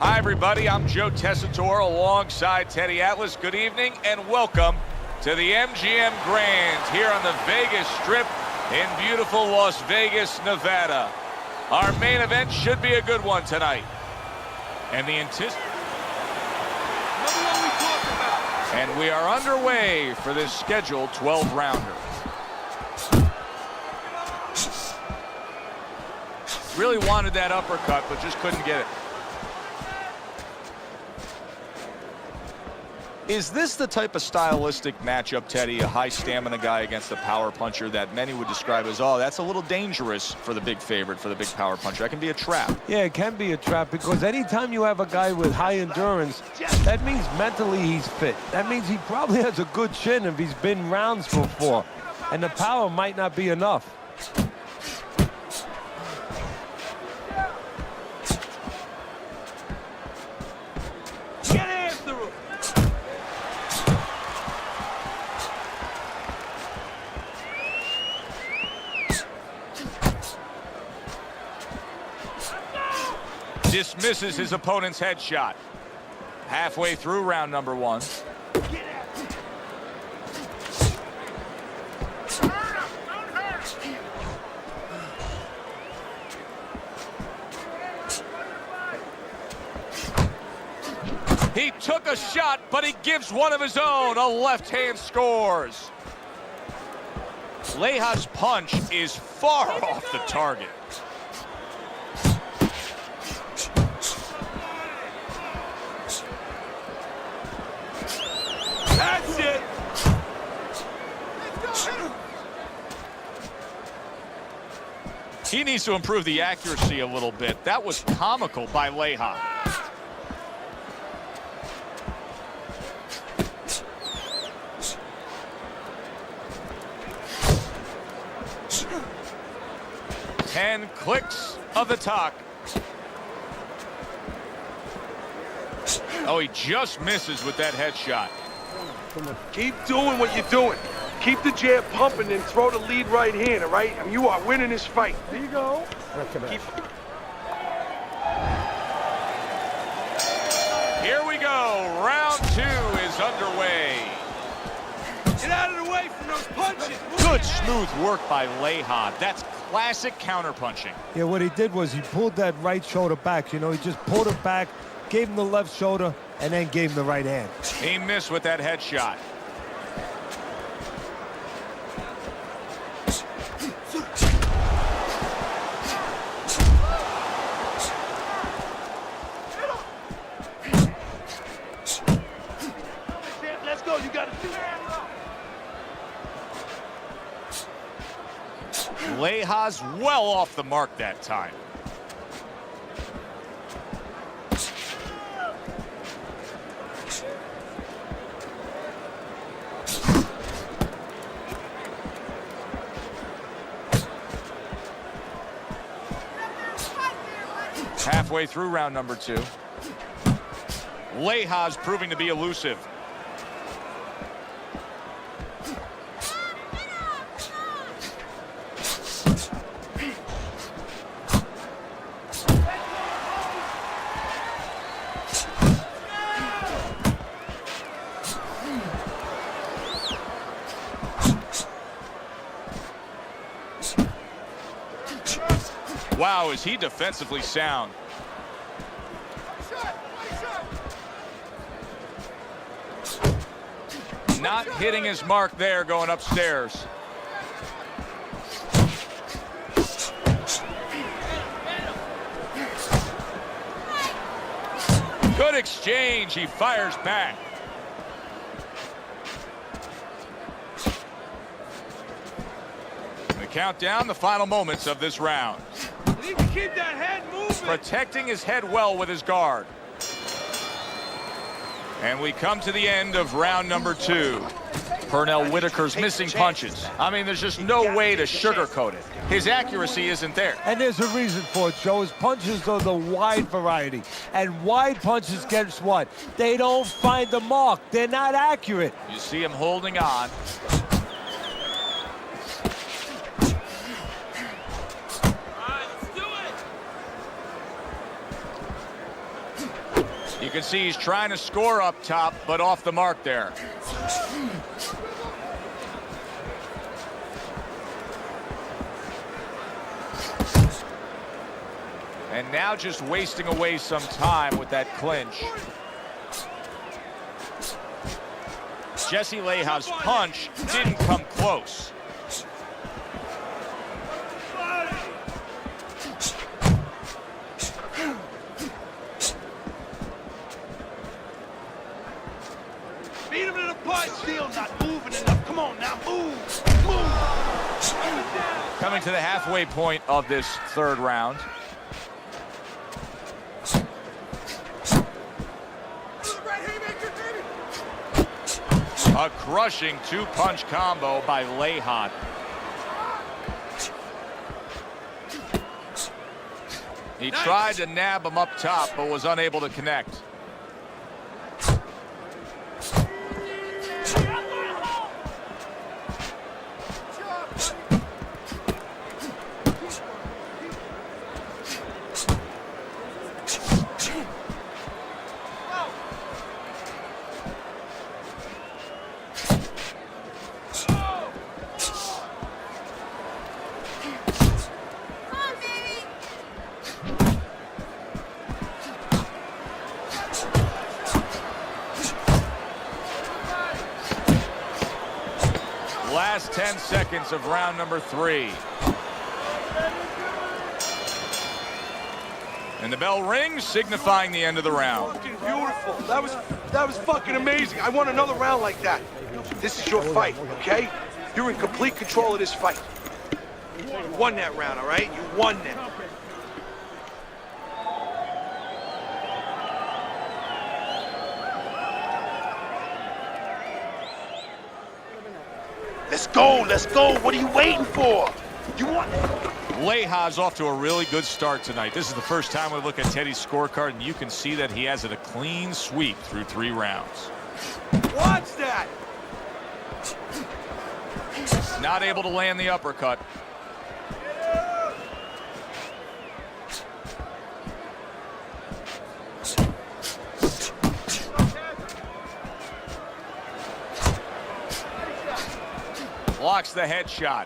Hi, everybody. I'm Joe Tessitore alongside Teddy Atlas. Good evening and welcome to the MGM Grand here on the Vegas Strip in beautiful Las Vegas, Nevada. Our main event should be a good one tonight. And the And we are underway for this scheduled 12-rounder. Really wanted that uppercut, but just couldn't get it. Is this the type of stylistic matchup, Teddy, a high stamina guy against a power puncher that many would describe as, oh, that's a little dangerous for the big favorite, for the big power puncher? That can be a trap. Yeah, it can be a trap because anytime you have a guy with high endurance, that means mentally he's fit. That means he probably has a good chin if he's been rounds before. And the power might not be enough. Dismisses his opponent's headshot. Halfway through round number one. He took a shot, but he gives one of his own. A left hand scores. Leja's punch is far off the target. That's it. He needs to improve the accuracy a little bit. That was comical by Leja. Ten clicks of the talk. Oh, he just misses with that headshot. Keep doing what you're doing. Keep the jab pumping and throw the lead right hand, all right? I mean, you are winning this fight. There you go. Here we go. Round two is underway. Get out of the way from those punches. Good smooth work by Leja. That's classic counterpunching. Yeah, what he did was he pulled that right shoulder back. You know, he just pulled it back, gave him the left shoulder, and then gave him the right hand. He missed with that headshot. Let's go. You got to do it. Leja's well off the mark that time. Halfway through round number two. Leja's proving to be elusive. Wow, is he defensively sound. Not hitting his mark there going upstairs. Good exchange. He fires back. The countdown, the final moments of this round. You can keep that head moving. Protecting his head well with his guard. And we come to the end of round number two. Pernell Whitaker's missing punches. I mean, there's just no way to sugarcoat it. His accuracy isn't there. And there's a reason for it, Joe. His punches are the wide variety. And wide punches, guess what? They don't find the mark. They're not accurate. You see him holding on. can see he's trying to score up top, but off the mark there. And now just wasting away some time with that clinch. Jesse Leja's punch didn't come close. Beat him to the punch. Still not moving enough. Come on now, move. Move. Coming to the halfway point of this third round. A crushing two-punch combo by Leja. He tried to nab him up top, but was unable to connect. Last 10 seconds of round number 3. And the bell rings, signifying the end of the round. Fucking beautiful. That was fucking amazing. I want another round like that. This is your fight, okay? You're in complete control of this fight. You won that round, all right? You won that. Let's go, let's go. What are you waiting for? You want it? Leja's off to a really good start tonight. This is the first time we look at Teddy's scorecard, and you can see that he has it a clean sweep through 3 rounds. Watch that. Not able to land the uppercut. Blocks the headshot.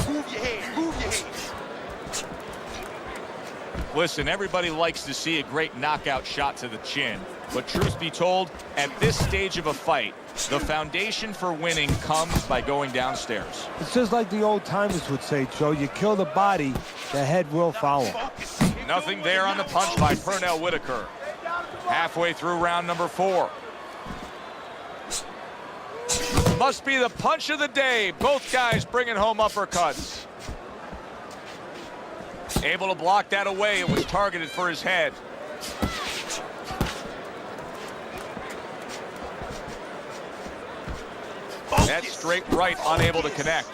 Move your head, move your head. Listen, everybody likes to see a great knockout shot to the chin. But truth be told, at this stage of a fight, the foundation for winning comes by going downstairs. It's just like the old timers would say, Joe. You kill the body, the head will follow. Nothing there on the punch by Pernell Whitaker. Halfway through round number 4. Must be the punch of the day. Both guys bringing home uppercuts. Able to block that away. It was targeted for his head. That straight right, unable to connect.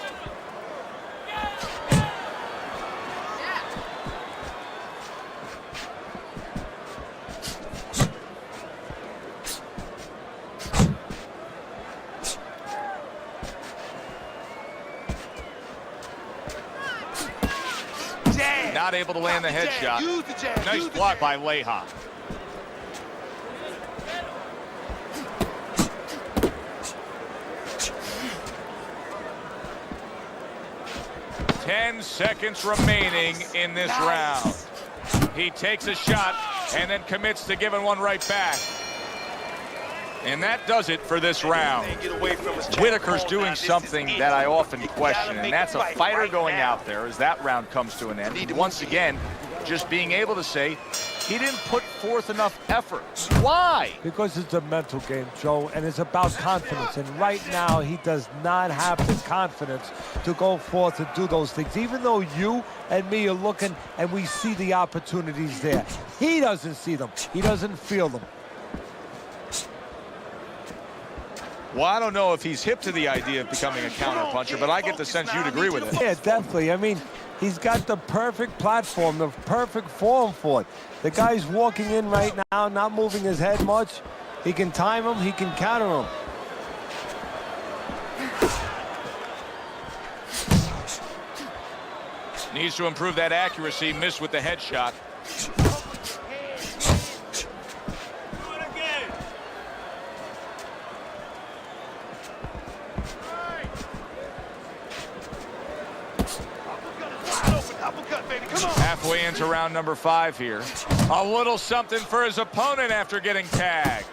Not able to land the headshot. Nice block by Leja. Ten seconds remaining in this round. He takes a shot and then commits to giving one right back. And that does it for this round. Whitaker's doing something that I often question, and that's a fighter going out there as that round comes to an end. Once again, just being able to say he didn't put forth enough effort. Why? Because it's a mental game, Joe, and it's about confidence. And right now, he does not have the confidence to go forth and do those things. Even though you and me are looking and we see the opportunities there, he doesn't see them. He doesn't feel them. Well, I don't know if he's hip to the idea of becoming a counterpuncher, but I get the sense you'd agree with it. Yeah, definitely. I mean, he's got the perfect platform, the perfect form for it. The guy's walking in right now, not moving his head much. He can time him, he can counter him. Needs to improve that accuracy. Missed with the headshot. Halfway into round number 5 here. A little something for his opponent after getting tagged.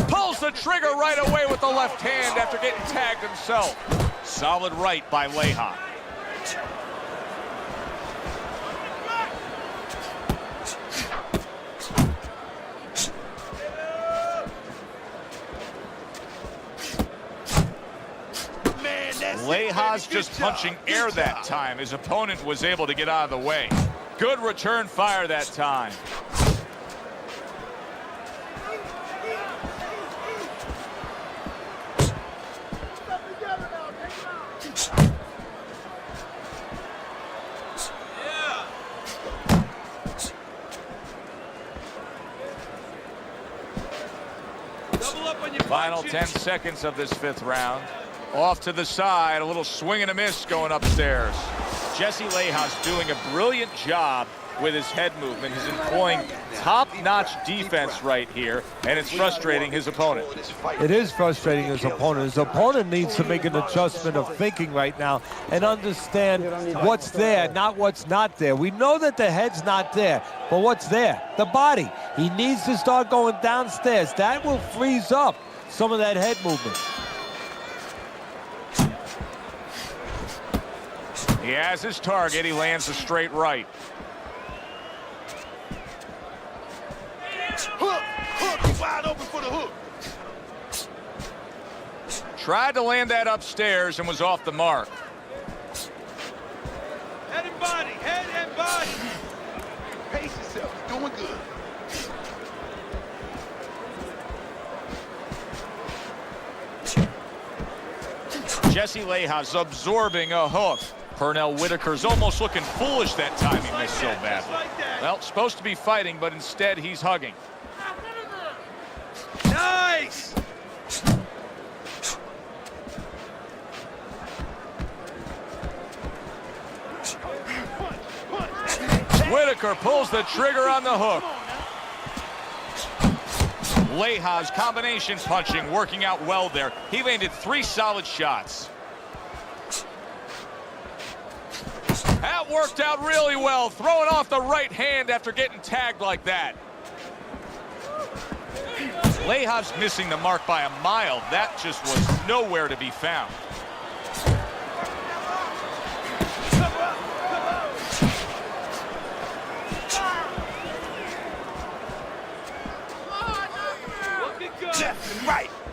Pulls the trigger right away with the left hand after getting tagged himself. Solid right by Leha. Leha's just punching air that time. His opponent was able to get out of the way. Good return fire that time. Final 10 seconds of this 5th round. Off to the side, a little swing and a miss going upstairs. Jesse Leha's doing a brilliant job with his head movement. He's employing top-notch defense right here, and it's frustrating his opponent. It is frustrating his opponent. His opponent needs to make an adjustment of thinking right now and understand what's there, not what's not there. We know that the head's not there, but what's there? The body. He needs to start going downstairs. That will freeze up some of that head movement. He has his target. He lands a straight right. Hook, he's wide open for the hook. Tried to land that upstairs and was off the mark. Head and body, head and body. Pace yourself, you're doing good. Jesse Leha's absorbing a hook. Pernell Whitaker's almost looking foolish that time he missed so badly. Well, supposed to be fighting, but instead he's hugging. Nice! Whitaker pulls the trigger on the hook. Leha's combination punching working out well there. He landed 3 solid shots. That worked out really well, throwing off the right hand after getting tagged like that. Leha's missing the mark by a mile. That just was nowhere to be found.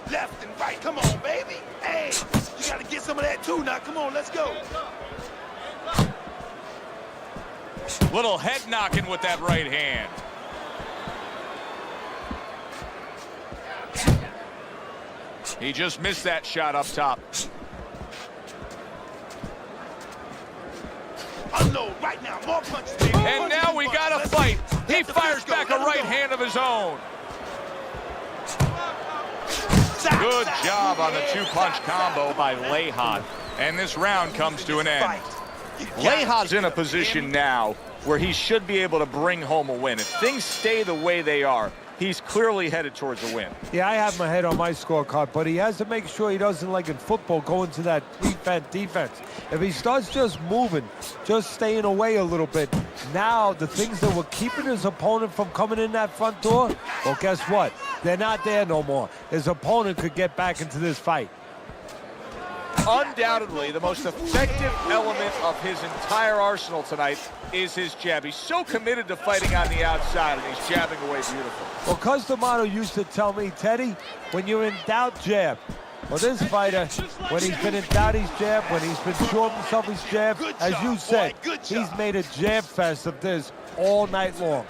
Left and right. Come on, baby. Hey, you got to get some of that too now. Come on, let's go. Little head knocking with that right hand. He just missed that shot up top. Unload right now. More punches, baby. And now we got a fight. He fires back a right hand of his own. Good job on the 2-punch combo by Leha. And this round comes to an end. Leha's in a position now where he should be able to bring home a win. If things stay the way they are, he's clearly headed towards a win. Yeah, I have my head on my scorecard, but he has to make sure he doesn't, like in football, go into that defense. If he starts just moving, just staying away a little bit, now the things that were keeping his opponent from coming in that front door, well, guess what? They're not there no more. His opponent could get back into this fight. Undoubtedly, the most effective element of his entire arsenal tonight is his jab. He's so committed to fighting on the outside, and he's jabbing away beautiful. Well, Customato used to tell me, Teddy, when you're in doubt, jab. Well, this fighter, when he's been in doubt, he's jab. When he's been sure of himself, he's jab. As you said, he's made a jab fest of this all night long.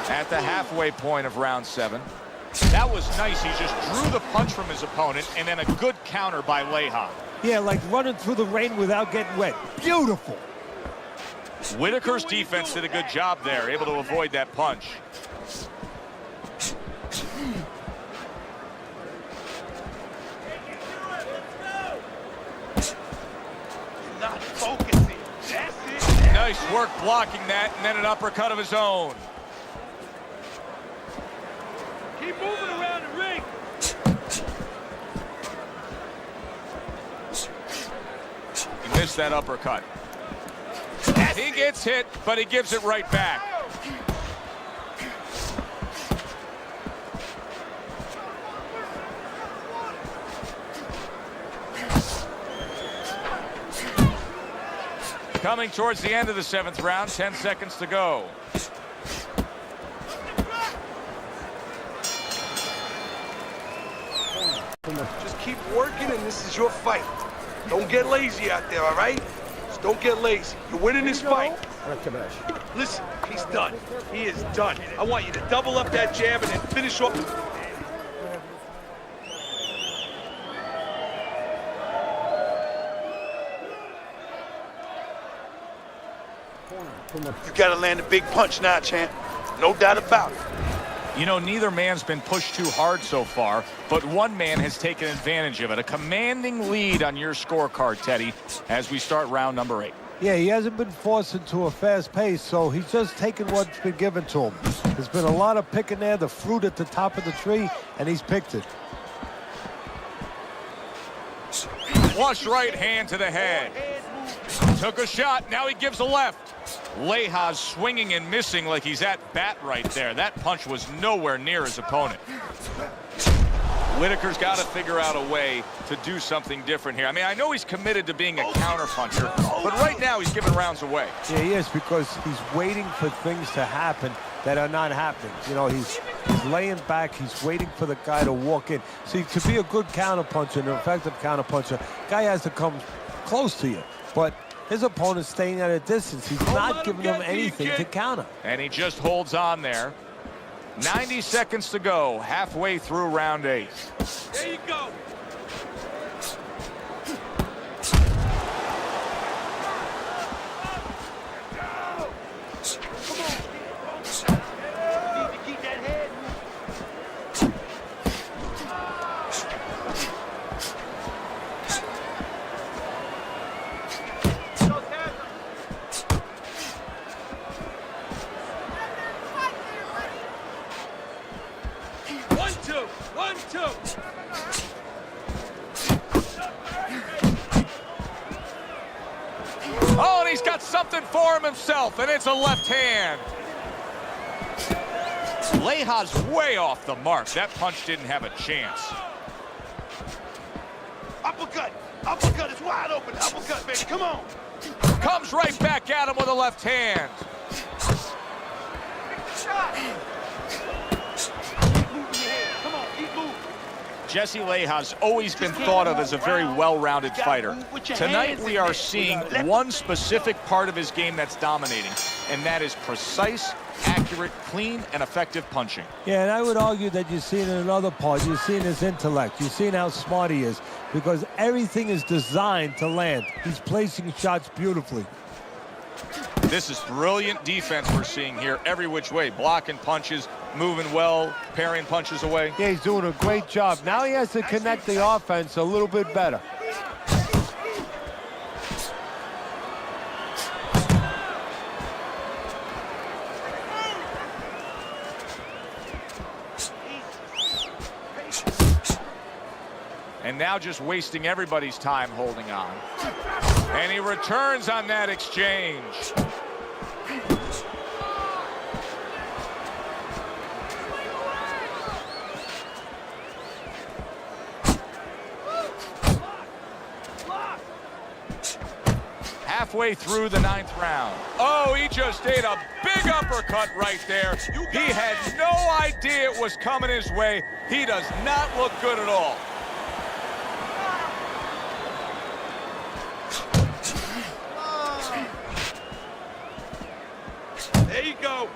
At the halfway point of round 7. That was nice. He just drew the punch from his opponent, and then a good counter by Leha. Yeah, like running through the rain without getting wet. Beautiful. Whitaker's defense did a good job there, able to avoid that punch. Not focusing. That's it. Nice work blocking that, and then an uppercut of his own. Keep moving around the ring. He missed that uppercut. He gets hit, but he gives it right back. Coming towards the end of the 7th round, 10 seconds to go. Just keep working, and this is your fight. Don't get lazy out there, all right? Just don't get lazy. You're winning this fight. Listen, he's done. He is done. I want you to double up that jab and then finish off. You gotta land a big punch now, champ. No doubt about it. You know, neither man's been pushed too hard so far, but one man has taken advantage of it. A commanding lead on your scorecard, Teddy, as we start round number 8. Yeah, he hasn't been forced into a fast pace, so he's just taken what's been given to him. There's been a lot of picking there, the fruit at the top of the tree, and he's picked it. Flush right hand to the head. Took a shot, now he gives a left. Lejas swinging and missing like he's at bat right there. That punch was nowhere near his opponent. Whitaker's got to figure out a way to do something different here. I mean, I know he's committed to being a counterpuncher, but right now he's giving rounds away. Yeah, he is, because he's waiting for things to happen that are not happening. You know, he's laying back, he's waiting for the guy to walk in. See, to be a good counterpuncher, an effective counterpuncher, guy has to come close to you. But his opponent's staying at a distance. He's not giving him anything to counter. And he just holds on there. 90 seconds to go, halfway through round 8. There you go. Oh, and he's got something for him himself, and it's a left hand. Lejas way off the mark. That punch didn't have a chance. Uppercut. Uppercut is wide open. Uppercut, baby. Come on. Comes right back at him with a left hand. Jesse Lejas always been thought of as a very well-rounded fighter. Tonight we are seeing one specific part of his game that's dominating, and that is precise, accurate, clean, and effective punching. Yeah, and I would argue that you're seeing another part. You're seeing his intellect. You're seeing how smart he is, because everything is designed to land. He's placing shots beautifully. This is brilliant defense we're seeing here, every which way. Blocking punches, moving well, parrying punches away. Yeah, he's doing a great job. Now he has to connect the offense a little bit better. And now just wasting everybody's time holding on. And he returns on that exchange. Halfway through the 9th round. Oh, he just ate a big uppercut right there. He had no idea it was coming his way. He does not look good at all. There you go.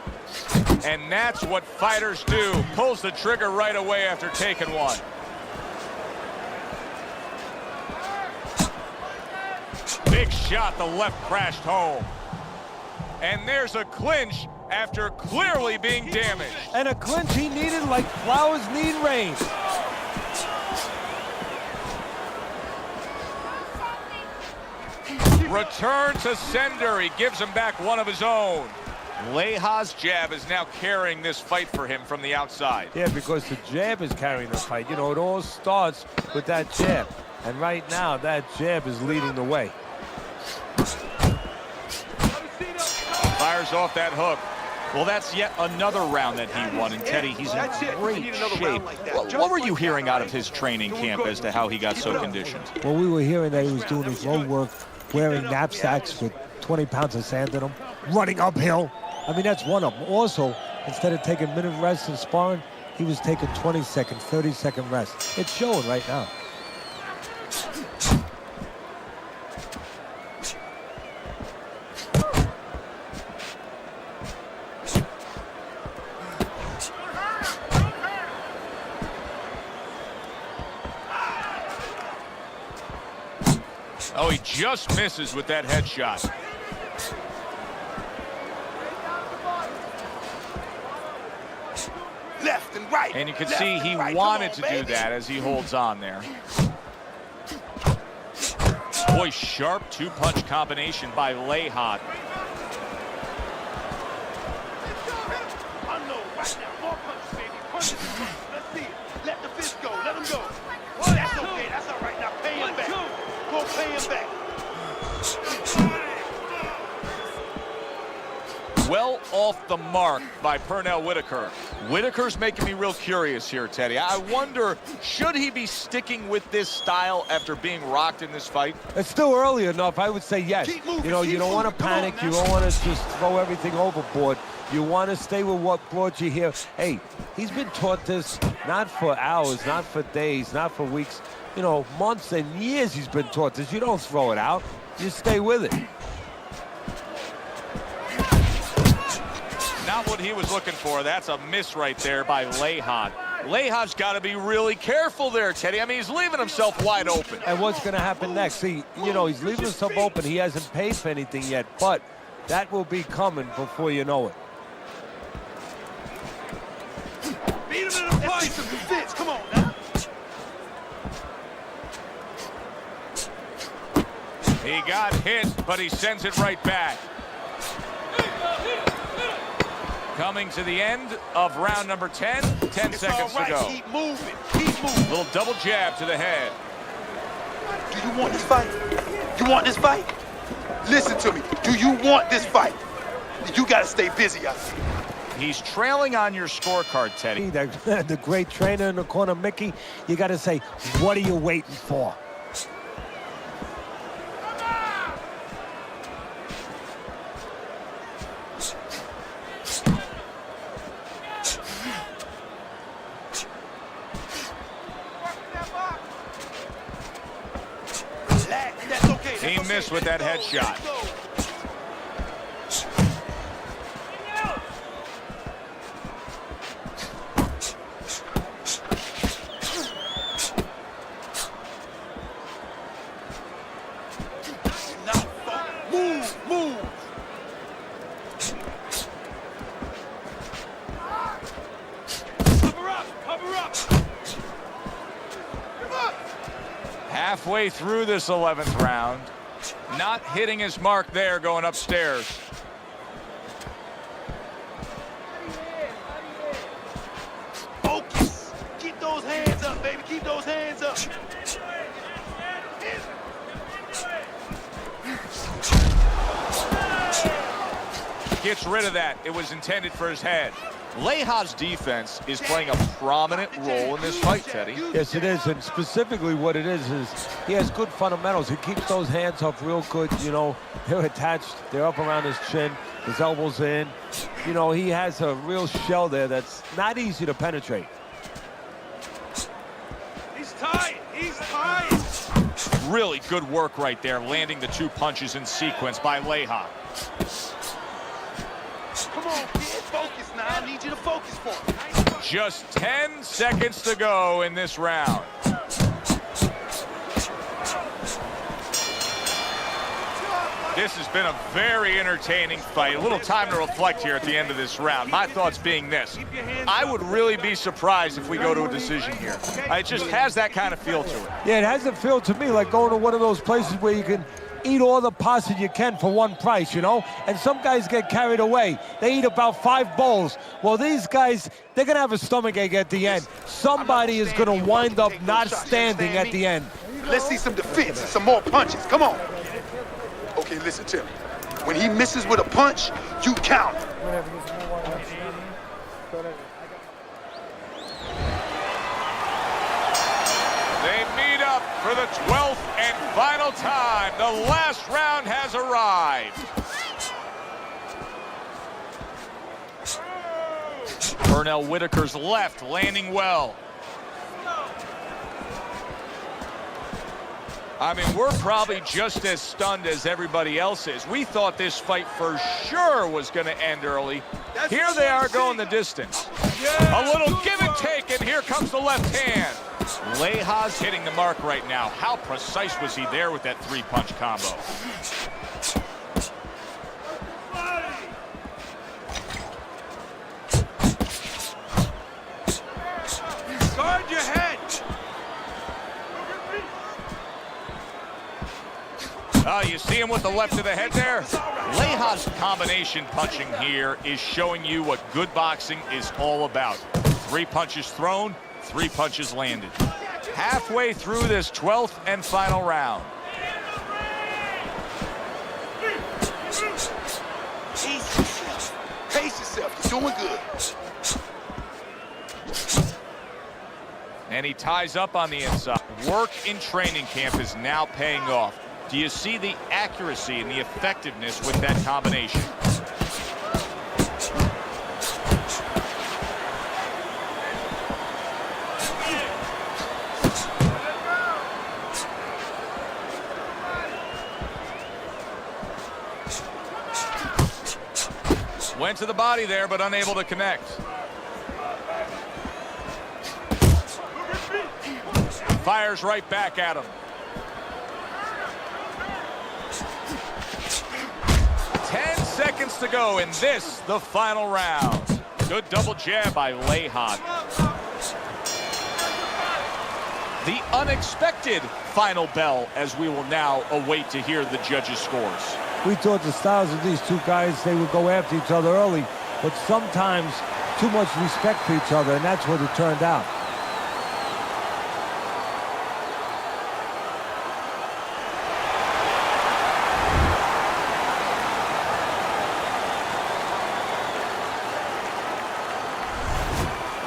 And that's what fighters do. Pulls the trigger right away after taking one. Big shot, the left crashed home. And there's a clinch after clearly being damaged. And a clinch he needed like flowers need rain. Return to sender. He gives him back one of his own. Leja's jab is now carrying this fight for him from the outside. Yeah, because the jab is carrying the fight. You know, it all starts with that jab. And right now, that jab is leading the way. Fires off that hook. Well, that's yet another round that he won, and Teddy, he's in great shape. What were you hearing out of his training camp as to how he got so conditioned? Well, we were hearing that he was doing his road work, wearing knapsacks with 20 pounds of sand in them, running uphill. I mean, that's one of them. Also, instead of taking minute rests in sparring, he was taking 20-second, 30-second rest. It's showing right now. Oh, he just misses with that headshot. Left and right. And you can see he wanted to do that as he holds on there. Boy, sharp two-punch combination by Leja. Unload right now. More punches, baby. Punches. Let's see it. Let the fist go. Let him go. Oh, that's okay. That's all right. Now pay him back. Go pay him back. Well off the mark by Pernell Whitaker. Whitaker's making me real curious here, Teddy. I wonder, should he be sticking with this style after being rocked in this fight? It's still early enough. I would say yes. You know, you don't want to panic. You don't want to just throw everything overboard. You want to stay with what brought you here. Hey, he's been taught this not for hours, not for days, not for weeks. You know, months and years he's been taught this. You don't throw it out. You stay with it. Not what he was looking for. That's a miss right there by Leja. Leja's got to be really careful there, Teddy. I mean, he's leaving himself wide open. And what's going to happen next? See, you know, he's leaving himself open. He hasn't paid for anything yet, but that will be coming before you know it. Beat him in the fight. Some fits. Come on now. He got hit, but he sends it right back. Coming to the end of round number 10. 10 seconds to go. Keep moving. Keep moving. Little double jab to the head. Do you want this fight? You want this fight? Listen to me. Do you want this fight? You got to stay busy out there. He's trailing on your scorecard, Teddy. The great trainer in the corner, Mickey, you got to say, what are you waiting for? He missed with that headshot. Move. Cover up. Halfway through this 11th round. Not hitting his mark there going upstairs. Focus. Keep those hands up, baby. Keep those hands up. Gets rid of that. It was intended for his head. Leja's defense is playing a prominent role in this fight, Teddy. Yes, it is, and specifically what it is he has good fundamentals. He keeps those hands up real good, you know. They're attached, they're up around his chin, his elbows in. You know, he has a real shell there that's not easy to penetrate. He's tired. Really good work right there, landing the two punches in sequence by Leja. Come on, kid. Focus now. I need you to focus for me. Just 10 seconds to go in this round. This has been a very entertaining fight. A little time to reflect here at the end of this round. My thoughts being this: I would really be surprised if we go to a decision here. It just has that kind of feel to it. Yeah, it has a feel to me like going to one of those places where you can eat all the pasta you can for one price, you know? And some guys get carried away. They eat about 5 bowls. Well, these guys, they're going to have a stomachache at the end. Somebody is going to wind up not standing at the end. Let's see some defense and some more punches. Come on. Okay, listen to me. When he misses with a punch, you count. They meet up for the 12th and final time. The last round has arrived. Pernell Whitaker's left landing well. I mean, we're probably just as stunned as everybody else is. We thought this fight for sure was going to end early. Here they are going the distance. A little give and take, and here comes the left hand. Leja's hitting the mark right now. How precise was he there with that 3-punch combo? Guard your head. Oh, you see him with the left of the head there? Leja's combination punching here is showing you what good boxing is all about. 3 punches thrown, 3 punches landed. Halfway through this 12th and final round. Pace yourself. You're doing good. And he ties up on the inside. Work in training camp is now paying off. Do you see the accuracy and the effectiveness with that combination? Went to the body there, but unable to connect. Fires right back at him. 10 seconds to go in this, the final round. Good double jab by Leja. The unexpected final bell as we will now await to hear the judges' scores. We thought the styles of these two guys, they would go after each other early, but sometimes too much respect for each other, and that's what it turned out.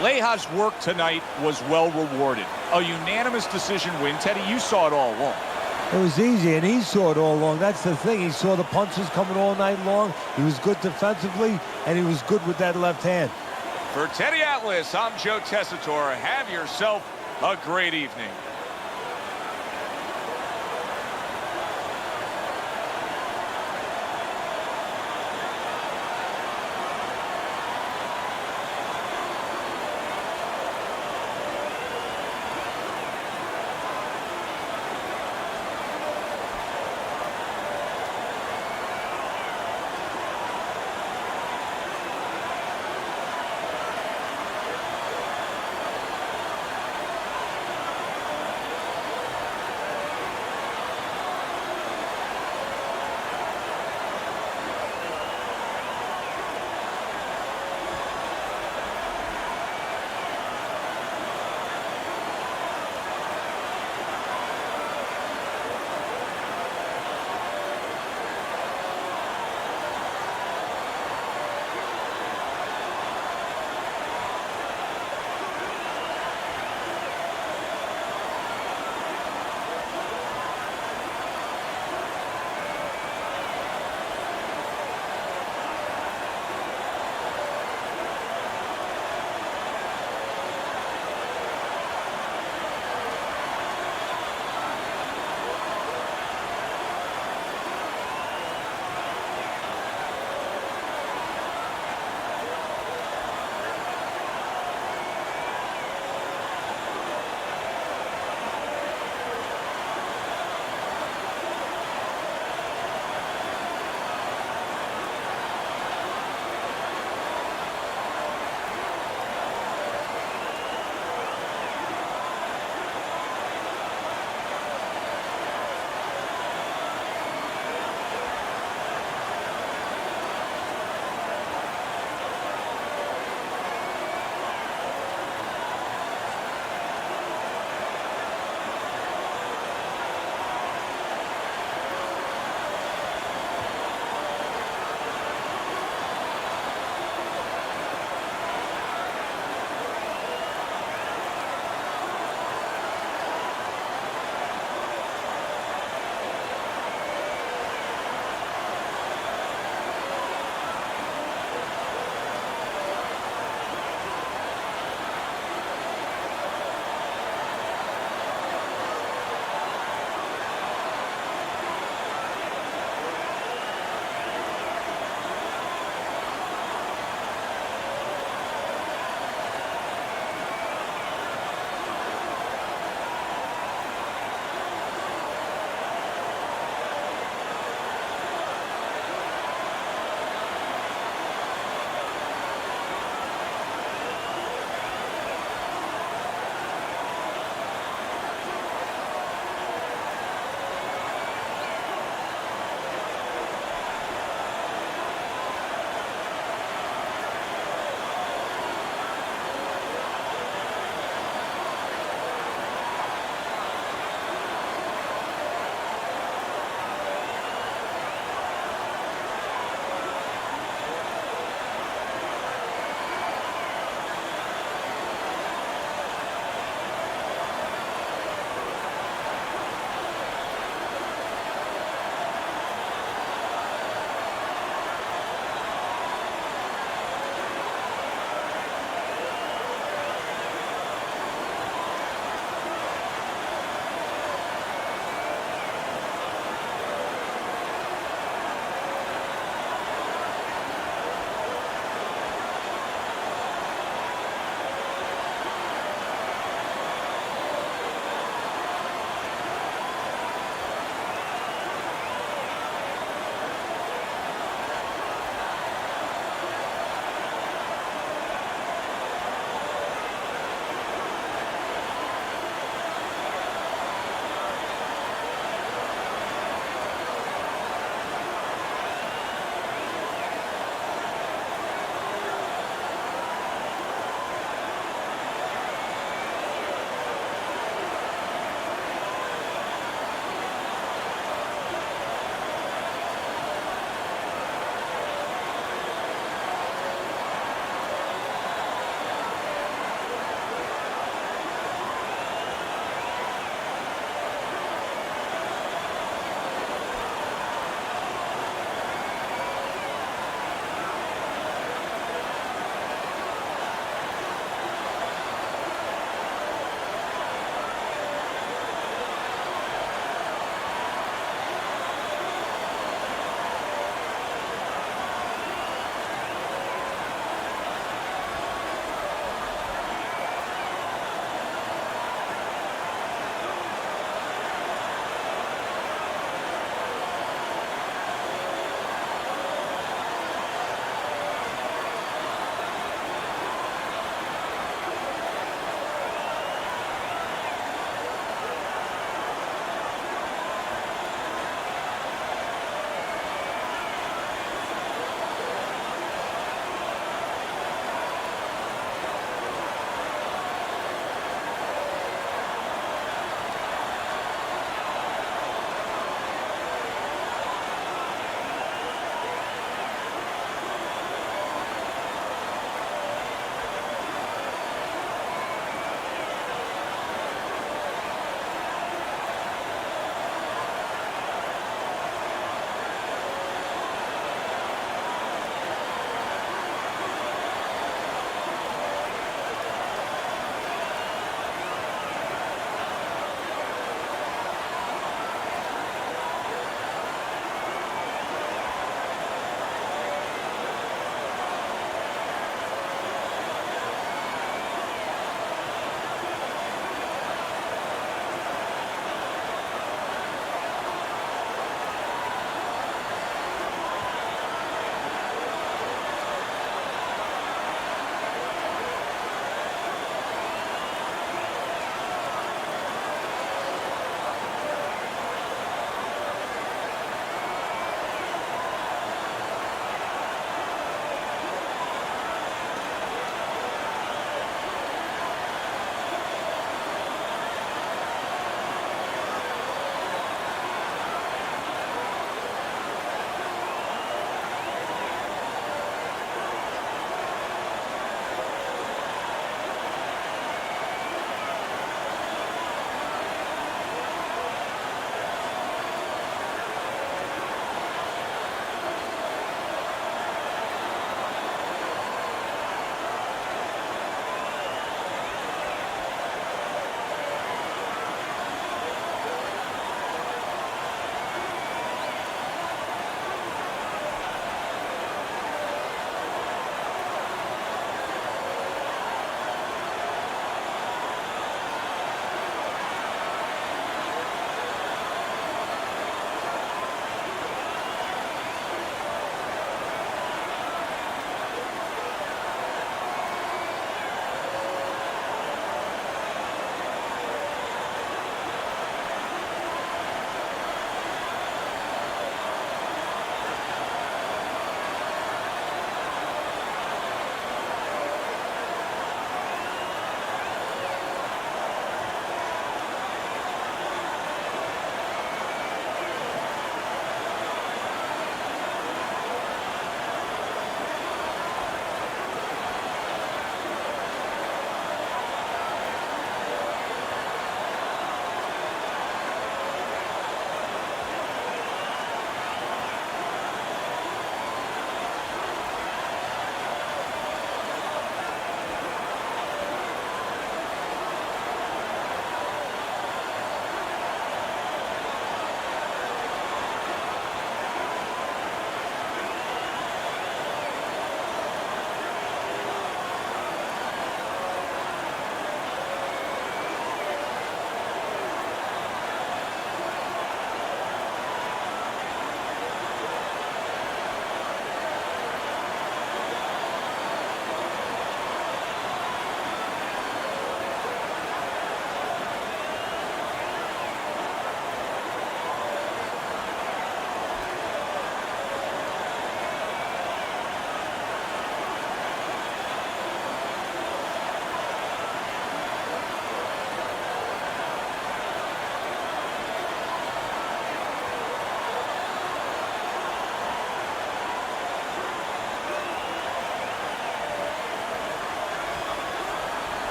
Leja's work tonight was well rewarded. A unanimous decision win. Teddy, you saw it all along. It was easy, and he saw it all along. That's the thing. He saw the punches coming all night long. He was good defensively, and he was good with that left hand. For Teddy Atlas, I'm Joe Tessitore. Have yourself a great evening.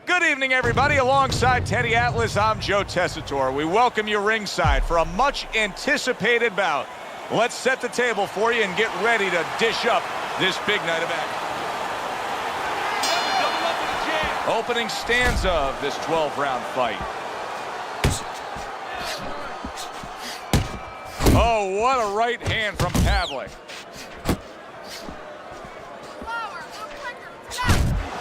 Good evening, everybody. Alongside Teddy Atlas, I'm Joe Tessitore. We welcome you ringside for a much-anticipated bout. Let's set the table for you and get ready to dish up this big night of action. Opening stanza of this 12-round fight. Oh, what a right hand from Pavlik.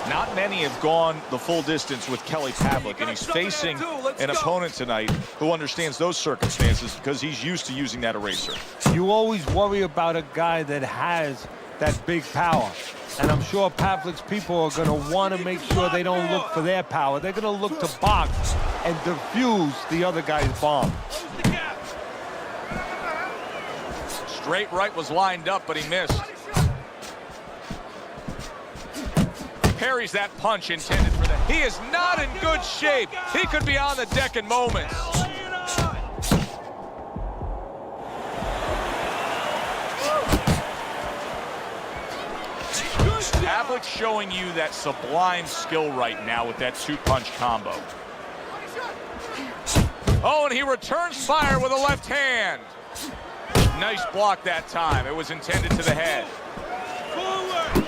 Not many have gone the full distance with Kelly Pavlik, and he's facing an opponent tonight who understands those circumstances because he's used to using that eraser. You always worry about a guy that has that big power. And I'm sure Pavlik's people are going to want to make sure they don't look for their power. They're going to look to box and defuse the other guy's bomb. Straight right was lined up, but he missed. Parries that punch intended for that. He is not in good shape. He could be on the deck in moments. Pavlik showing you that sublime skill right now with that two-punch combo. Oh, and he returns fire with a left hand. Nice block that time. It was intended to the head. Forward.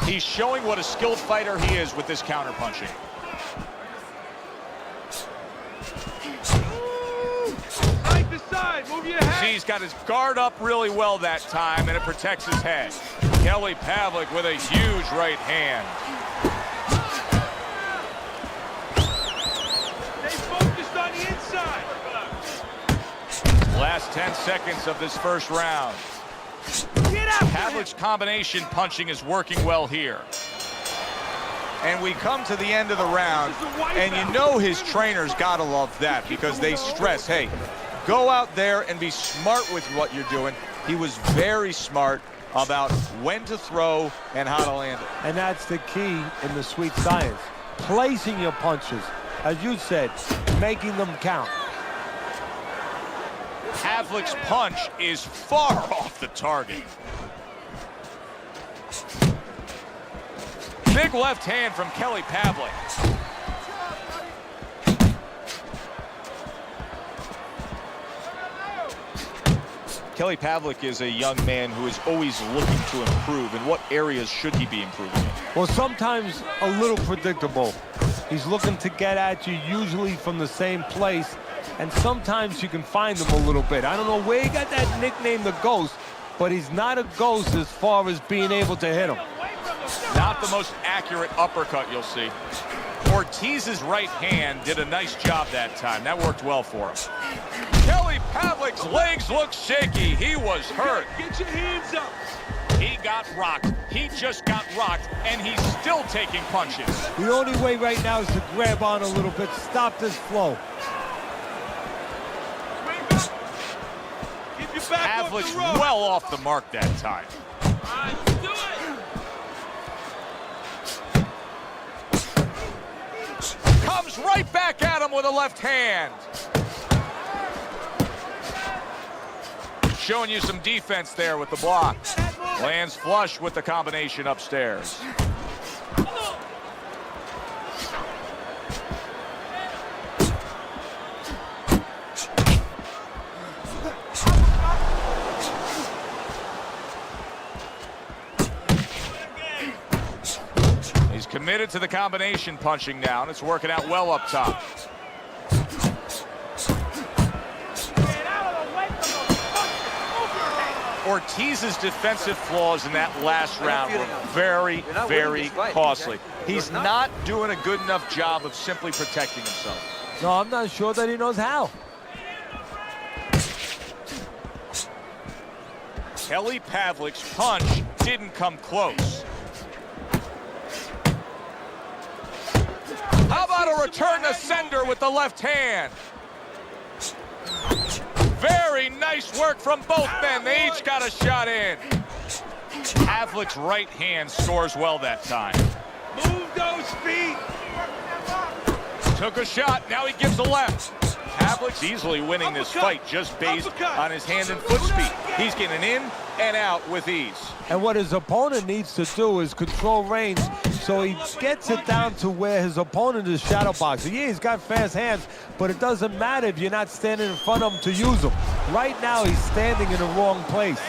He's showing what a skilled fighter he is with this counterpunching. See, he's got his guard up really well that time, and it protects his head. Kelly Pavlik with a huge right hand. Stay focused on the inside. Last 10 seconds of this first round. Pavlik's combination punching is working well here. And we come to the end of the round, and you know his trainers gotta love that because they stress, hey, go out there and be smart with what you're doing. He was very smart about when to throw and how to land it. And that's the key in the sweet science. Placing your punches, as you said, making them count. Pavlik's punch is far off the target. Big left hand from Kelly Pavlik. Kelly Pavlik is a young man who is always looking to improve. In what areas should he be improving in? Well, sometimes a little predictable. He's looking to get at you, usually from the same place, and sometimes you can find him a little bit. I don't know where he got that nickname, the Ghost, but he's not a ghost as far as being able to hit him. Not the most accurate uppercut you'll see. Ortiz's right hand did a nice job that time. That worked well for him. Kelly Pavlik's legs look shaky. He was hurt. Get your hands up. He got rocked. He just got rocked, and he's still taking punches. The only way right now is to grab on a little bit, stop this flow. Pavlik's well off the mark that time. Comes right back at him with a left hand. Showing you some defense there with the block. Lands flush with the combination upstairs. He's committed to the combination punching now, and it's working out well up top. Ortiz's defensive flaws in that last round were very, very costly. He's not doing a good enough job of simply protecting himself. No, I'm not sure that he knows how. Kelly Pavlik's punch didn't come close. How about a return to sender with the left hand? Very nice work from both men. They each got a shot in. Pavlik's right hand scores well that time. Move those feet. Took a shot, now he gives a left. Pavlik's easily winning this fight just based on his hand and foot speed. He's getting in and out with ease. And what his opponent needs to do is control range so he gets it down to where his opponent is shadow boxing. Yeah, he's got fast hands, but it doesn't matter if you're not standing in front of him to use them. Right now, he's standing in the wrong place.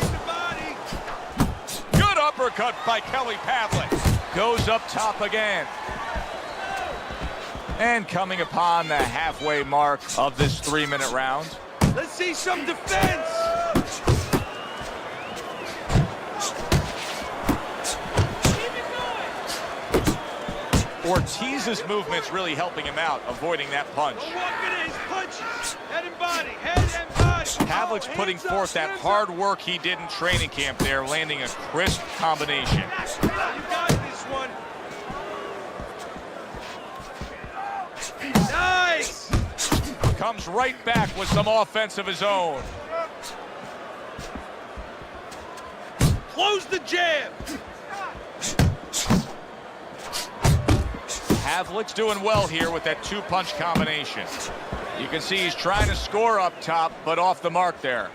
Good uppercut by Kelly Pavlik. Goes up top again. And coming upon the halfway mark of this 3-minute round. Let's see some defense. Ortiz's movement's really helping him out, avoiding that punch. Walking his punches. Head and body, head and body. Pavlik's putting forth that hard work he did in training camp there, landing a crisp combination. You got this one. Nice! Comes right back with some offense of his own. Close the jab. Pavlik's doing well here with that 2-punch combination. You can see he's trying to score up top, but off the mark there.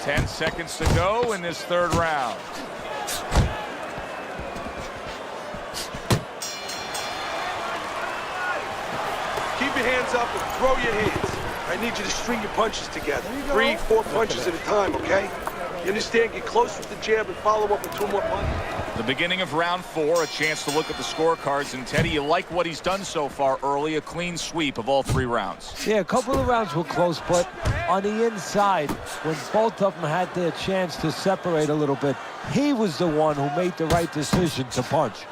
10 seconds to go in this 3rd round. Keep your hands up and throw your hands. I need you to string your punches together. 3, 4 punches at a time, okay? You understand? Get close with the jab and follow up with 2 more punches. The beginning of round 4, a chance to look at the scorecards. And Teddy, you like what he's done so far early, a clean sweep of all 3 rounds. Yeah, a couple of rounds were close, but on the inside, when both of them had their chance to separate a little bit, he was the one who made the right decision to punch.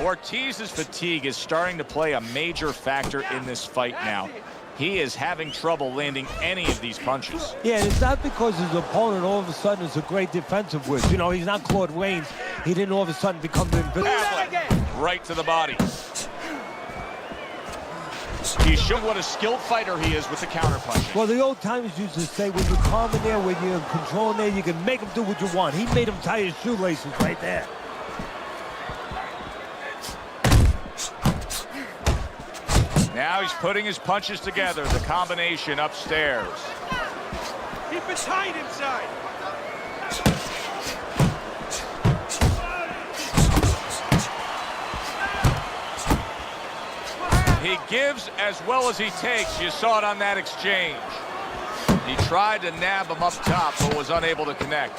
Ortiz's fatigue is starting to play a major factor in this fight now. He is having trouble landing any of these punches. Yeah, and it's not because his opponent all of a sudden is a great defensive whiz. You know, he's not Claude Rains. He didn't all of a sudden become invincible. Right to the body. He showed what a skilled fighter he is with the counterpunch. Well, the old timers used to say, when you're calm in there, when you're in control in there, you can make him do what you want. He made him tie his shoelaces right there. Now he's putting his punches together, the combination upstairs. Keep it tight inside. He gives as well as he takes. You saw it on that exchange. He tried to nab him up top, but was unable to connect.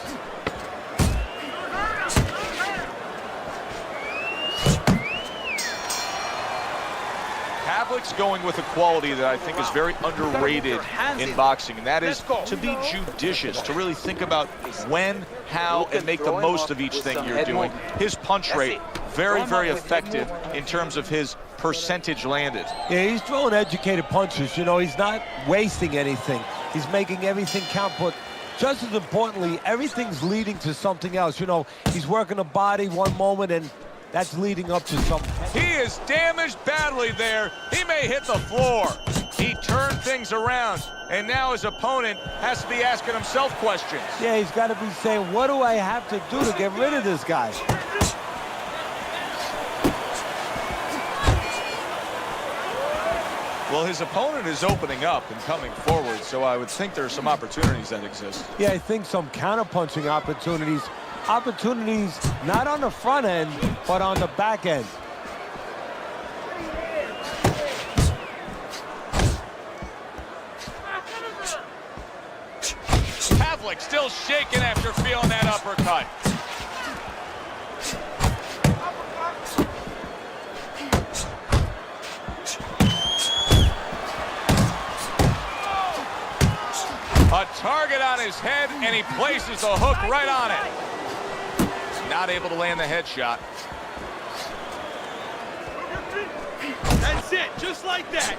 Pavlik's going with a quality that I think is very underrated in boxing, and that is to be judicious, to really think about when, how, and make the most of each thing you're doing. His punch rate, very, very effective in terms of his percentage landed. Yeah, he's throwing educated punches. You know, he's not wasting anything. He's making everything count, but just as importantly, everything's leading to something else. You know, he's working the body one moment, and that's leading up to something. He is damaged badly there. He may hit the floor. He turned things around, and now his opponent has to be asking himself questions. Yeah, he's got to be saying, what do I have to do to get rid of this guy? Well, his opponent is opening up and coming forward, so I would think there are some opportunities that exist. Yeah, I think some counter-punching opportunities. Opportunities not on the front end, but on the back end. Pavlik still shaking after feeling that uppercut. A target on his head, and he places the hook right on it. Not able to land the headshot. That's it, just like that.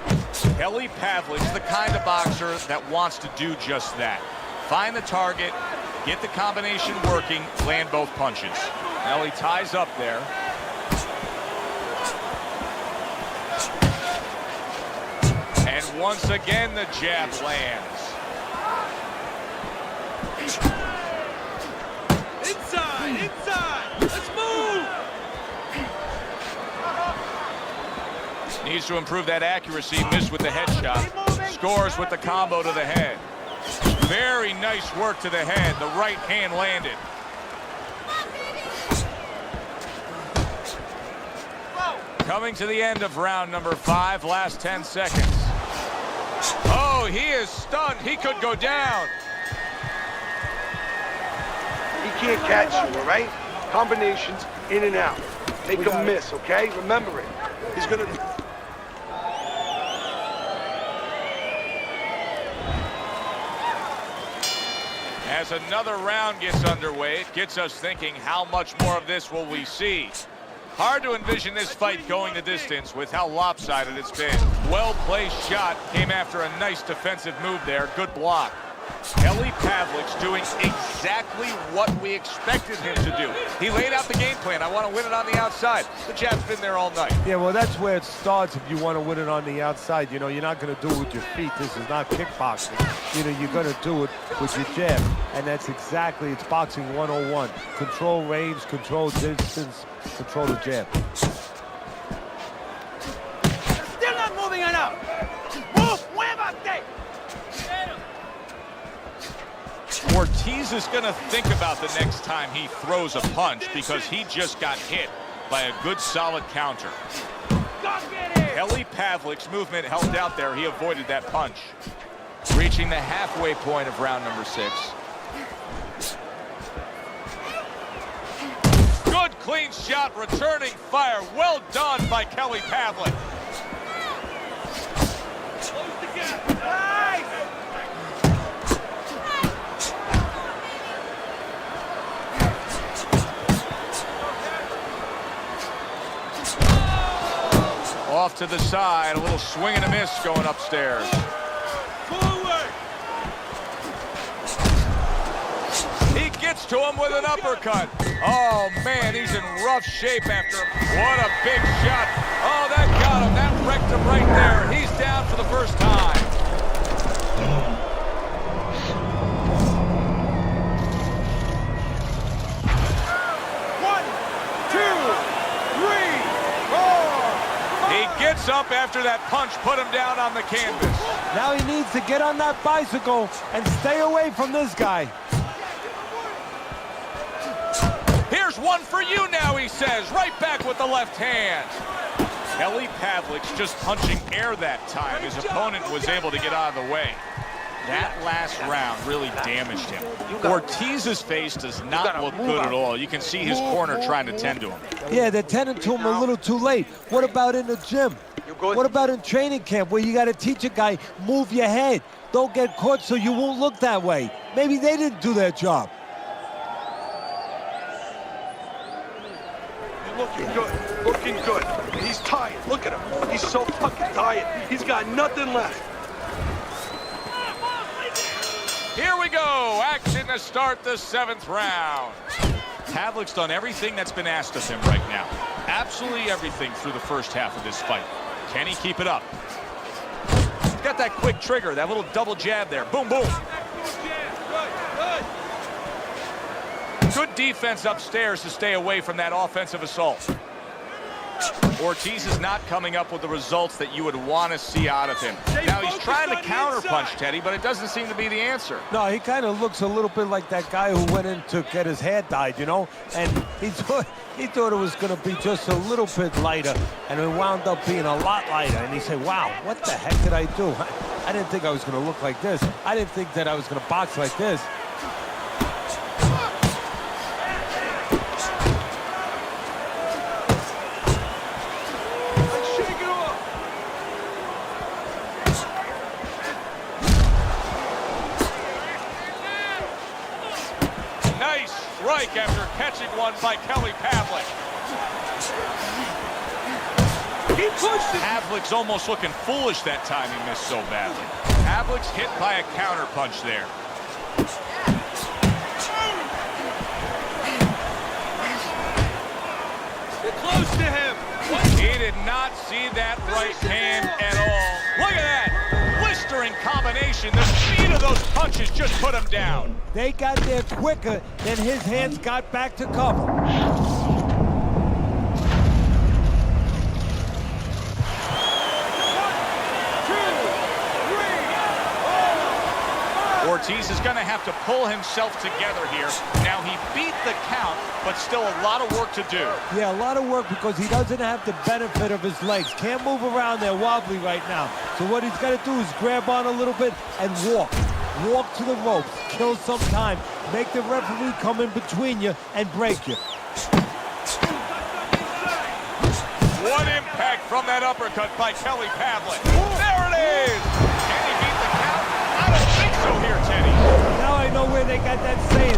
Kelly Pavlik's the kind of boxer that wants to do just that. Find the target, get the combination working, land both punches. Now he ties up there. And once again, the jab lands. Inside, inside. Needs to improve that accuracy. Missed with the headshot. Scores with the combo to the head. Very nice work to the head. The right hand landed. Coming to the end of round number 5, last 10 seconds. Oh, he is stunned. He could go down. He can't catch you, all right? Combinations in and out. Make him miss, okay? Remember it. He's gonna... As another round gets underway, it gets us thinking, how much more of this will we see? Hard to envision this fight going the distance with how lopsided it's been. Well-placed shot came after a nice defensive move there. Good block. Kelly Pavlik's doing exactly what we expected him to do. He laid out the game plan. I want to win it on the outside. The jab's been there all night. Yeah, well, that's where it starts if you want to win it on the outside. You know, you're not going to do it with your feet. This is not kickboxing. You know, you're going to do it with your jab. And that's exactly, it's boxing 101. Control range, control distance, control the jab. Still not moving enough! Move! Muévate! Ortiz is going to think about the next time he throws a punch because he just got hit by a good solid counter. Kelly Pavlik's movement helped out there. He avoided that punch. Reaching the halfway point of round number 6. Good clean shot, returning fire. Well done by Kelly Pavlik. Close the gap. Nice! Off to the side, a little swing and a miss going upstairs. Forward! He gets to him with an uppercut. Oh, man, he's in rough shape after. What a big shot. Oh, that got him. That wrecked him right there. He's down for the first time. He gets up after that punch put him down on the canvas. Now he needs to get on that bicycle and stay away from this guy. Here's one for you now, he says. Right back with the left hand. Kelly Pavlik's just punching air that time. His opponent was able to get out of the way. That last round really damaged him. Ortiz's face does not look good at all. You can see his corner trying to tend to him. Yeah, they're tending to him a little too late. What about in the gym? What about in training camp where you got to teach a guy, move your head. Don't get caught so you won't look that way. Maybe they didn't do their job. You're looking good. Looking good. And he's tired. Look at him. He's so fucking tired. He's got nothing left. Here we go. Action to start the 7th round. Pavlik's done everything that's been asked of him right now. Absolutely everything through the first half of this fight. Can he keep it up? He's got that quick trigger, that little double jab there. Boom, boom. Good defense upstairs to stay away from that offensive assault. Ortiz is not coming up with the results that you would want to see out of him. Now, he's trying to counterpunch, Teddy, but it doesn't seem to be the answer. No, he kind of looks a little bit like that guy who went in to get his hair dyed, you know? And he thought it was going to be just a little bit lighter, and it wound up being a lot lighter. And he said, wow, what the heck did I do? I didn't think I was going to look like this. I didn't think that I was going to box like this. Strike after catching one by Kelly Pavlik. He pushed it. Pavlik's almost looking foolish that time he missed so badly. Pavlik's hit by a counter punch there. They're close to him. He did not see that right hand at all. Look at that. Blistering combination. The speed of those punches just put him down. They got there quicker than his hands got back to cover. Ortiz is going to have to pull himself together here. Now, he beat the count, but still a lot of work to do. Yeah, a lot of work because he doesn't have the benefit of his legs. Can't move around there wobbly right now. So what he's got to do is grab on a little bit and walk. Walk to the ropes, kill some time, make the referee come in between you and break you. What impact from that uppercut by Kelly Pavlik. There it is! Can he beat the count? I don't think so here, Teddy. Now I know where they got that saying,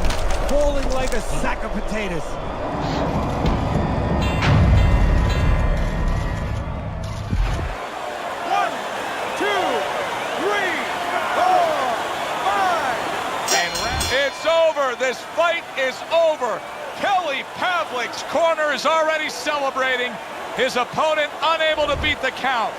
falling like a sack of potatoes. One, two, three, four, five. And it's over. This fight is over. Kelly Pavlik's corner is already celebrating. His opponent unable to beat the count.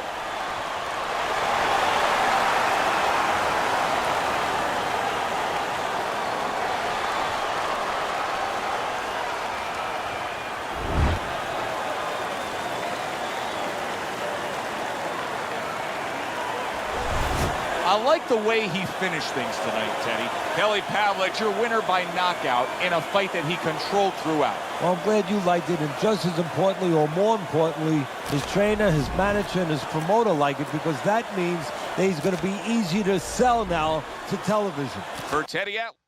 I like the way he finished things tonight, Teddy. Kelly Pavlik, your winner by knockout in a fight that he controlled throughout. Well, I'm glad you liked it, and just as importantly, or more importantly, his trainer, his manager, and his promoter like it, because that means that he's going to be easy to sell now to television. For Teddy Atlas.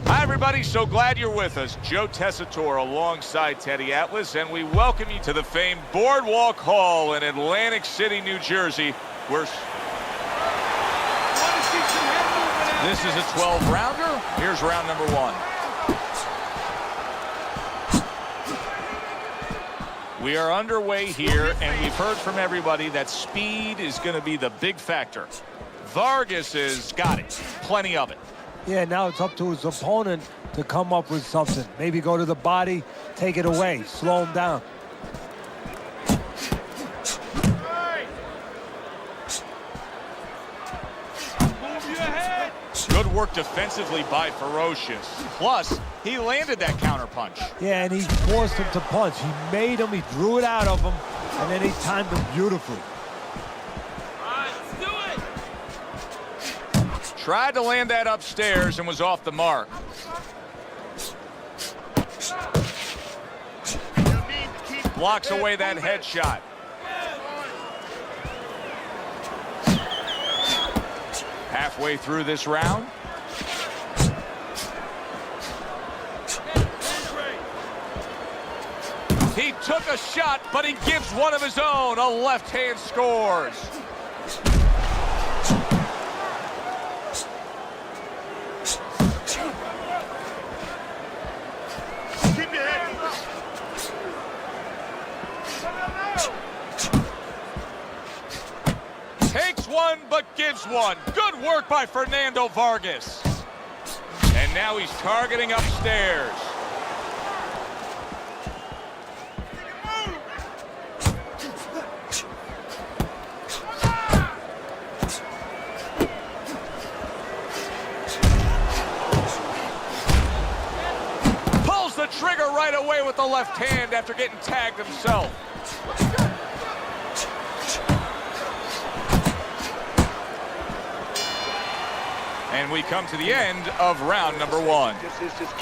Hi, everybody. So glad you're with us. Joe Tessitore alongside Teddy Atlas, and we welcome you to the famed Boardwalk Hall in Atlantic City, New Jersey, where this is a 12-rounder. Here's round number one. We are underway here, and we've heard from everybody that speed is going to be the big factor. Vargas has got it. Plenty of it. Yeah, now it's up to his opponent to come up with something. Maybe go to the body, take it away, slow him down. Good work defensively by Ferocious. Plus, he landed that counter punch. Yeah, and he forced him to punch. He made him, he drew it out of him, and then he timed him beautifully. Tried to land that upstairs and was off the mark. Blocks away that headshot. Halfway through this round. He took a shot, but he gives one of his own. A left hand scores. Takes one, but gives one. Good work by Fernando Vargas. And now he's targeting upstairs. Pulls the trigger right away with the left hand after getting tagged himself. And we come to the end of round number one.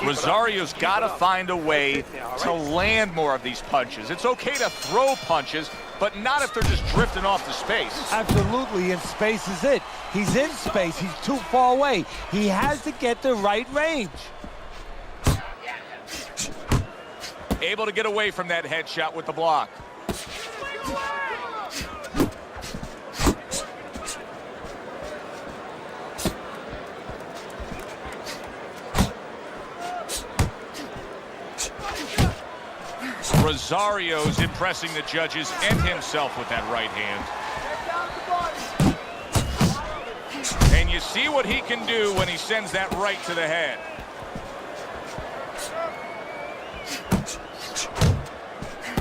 Rosario's got to find a way to land more of these punches. It's okay to throw punches, but not if they're just drifting off the space. Absolutely, and space is it. He's in space. He's too far away. He has to get the right range. Able to get away from that headshot with the block. Rosario's impressing the judges and himself with that right hand. And you see what he can do when he sends that right to the head.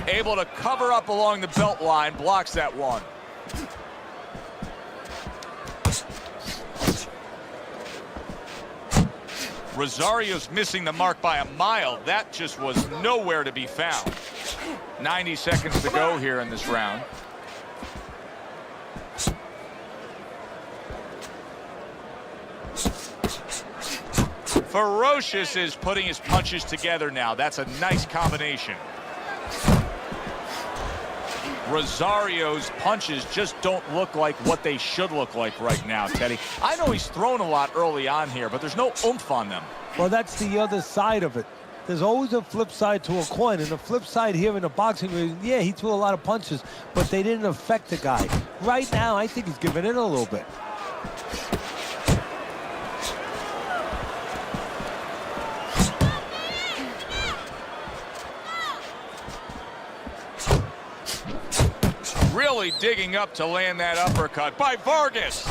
Able to cover up along the belt line, blocks that one. Rosario's missing the mark by a mile. That just was nowhere to be found. 90 seconds to go here in this round. Ferocious is putting his punches together now. That's a nice combination. Rosario's punches just don't look like what they should look like right now, Teddy. I know he's thrown a lot early on here, but there's no oomph on them. Well, that's the other side of it. There's always a flip side to a coin, and the flip side here in the boxing ring, yeah, he threw a lot of punches, but they didn't affect the guy. Right now, I think he's giving in a little bit. Really digging up to land that uppercut by Vargas.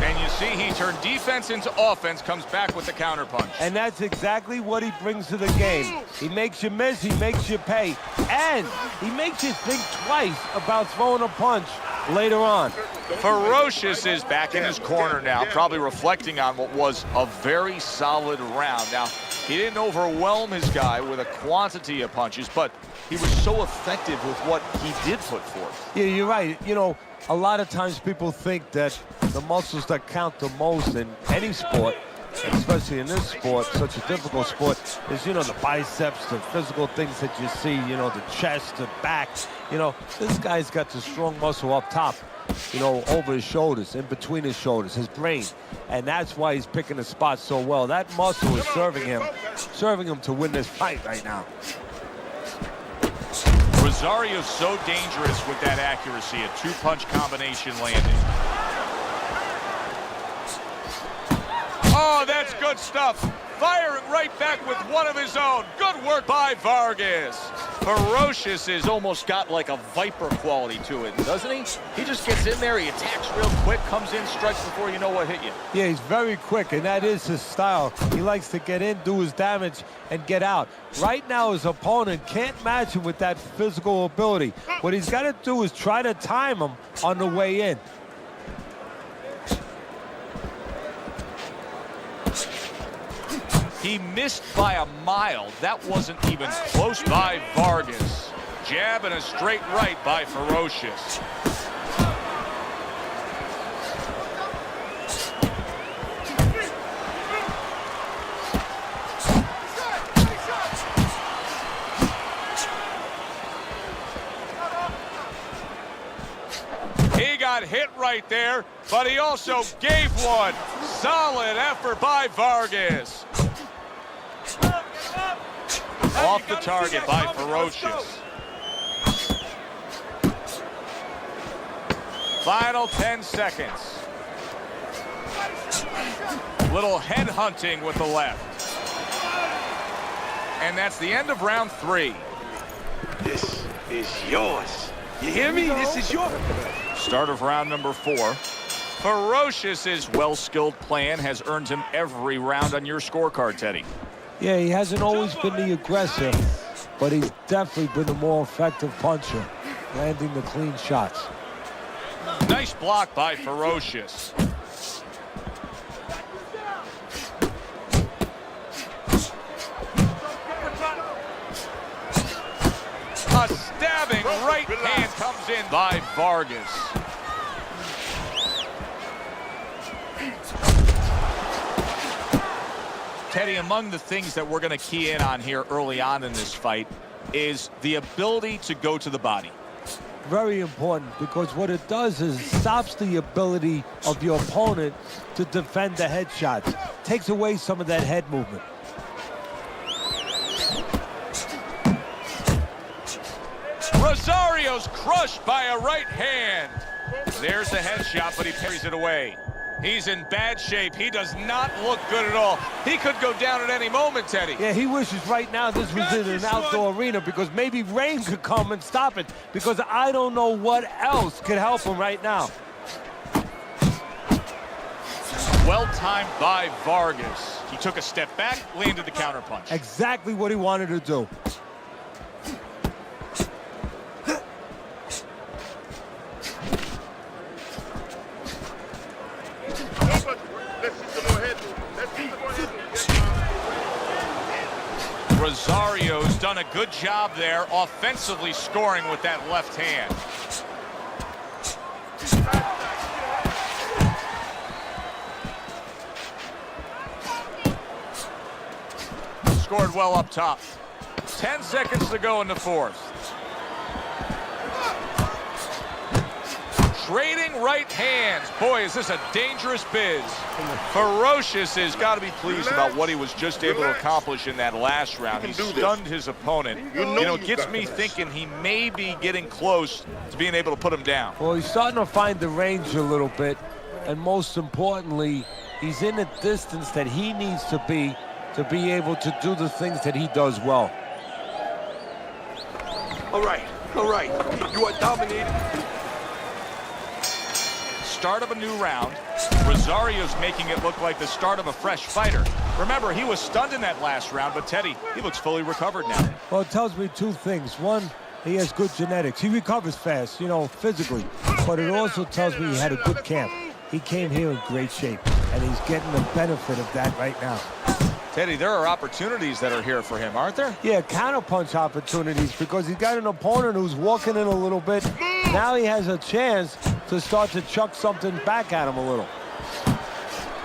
And you see he turned defense into offense, comes back with the counterpunch. And that's exactly what he brings to the game. He makes you miss, he makes you pay, and he makes you think twice about throwing a punch later on. Ferocious is back in his corner now, probably reflecting on what was a very solid round. Now, he didn't overwhelm his guy with a quantity of punches, but he was so effective with what he did put forth. Yeah, you're right. You know, a lot of times people think that the muscles that count the most in any sport, especially in this sport, such a difficult sport, is, you know, the biceps, the physical things that you see, you know, the chest, the back. You know, this guy's got the strong muscle up top, you know, over his shoulders, in between his shoulders, his brain. And that's why he's picking the spot so well. That muscle is serving him to win this fight right now. Rosario's so dangerous with that accuracy, a two-punch combination landing. Oh, that's good stuff. Firing right back with one of his own. Good work by Vargas. Ferocious has almost got like a viper quality to it, doesn't he? He just gets in there, he attacks real quick, comes in, strikes before you know what hit you. Yeah, he's very quick, and that is his style. He likes to get in, do his damage, and get out. Right now, his opponent can't match him with that physical ability. What he's got to do is try to time him on the way in. He missed by a mile. That wasn't even close by Vargas. Jab and a straight right by Ferocious. He got hit right there, but he also gave one. Solid effort by Vargas. Off the target by Ferocious. Final 10 seconds. Little head hunting with the left. And that's the end of round 3. This is yours. You hear me? This is yours. Start of round number 4. Ferocious's well-skilled plan has earned him every round on your scorecard, Teddy. Yeah, he hasn't always been the aggressor, but he's definitely been the more effective puncher, landing the clean shots. Nice block by Ferocious. A stabbing right hand comes in by Vargas. Teddy, among the things that we're going to key in on here early on in this fight is the ability to go to the body. Very important, because what it does is stops the ability of your opponent to defend the headshots. Takes away some of that head movement. Rosario's crushed by a right hand. There's a headshot, but he parries it away. He's in bad shape. He does not look good at all. He could go down at any moment, Teddy. Yeah, he wishes right now this was in an outdoor arena, because maybe rain could come and stop it, because I don't know what else could help him right now. Well timed by Vargas. He took a step back, landed the counterpunch. Exactly what he wanted to do. Rosario's done a good job there, offensively scoring with that left hand. Scored well up top. 10 seconds to go in the 4th. Trading right hands. Boy, is this a dangerous biz. Ferocious has got to be pleased about what he was just able to accomplish in that last round. He stunned his opponent. You know, it gets me thinking he may be getting close to being able to put him down. Well, he's starting to find the range a little bit, and most importantly, he's in a distance that he needs to be able to do the things that he does well. All right. You are dominating. Start of a new round. Rosario's making it look like the start of a fresh fighter. Remember, he was stunned in that last round, but Teddy, he looks fully recovered now. Well, it tells me 2 things. One, he has good genetics. He recovers fast, you know, physically. But it also tells me he had a good camp. He came here in great shape, and he's getting the benefit of that right now. Teddy, there are opportunities that are here for him, aren't there? Yeah, counterpunch opportunities, because he's got an opponent who's walking in a little bit. Now he has a chance to start to chuck something back at him a little.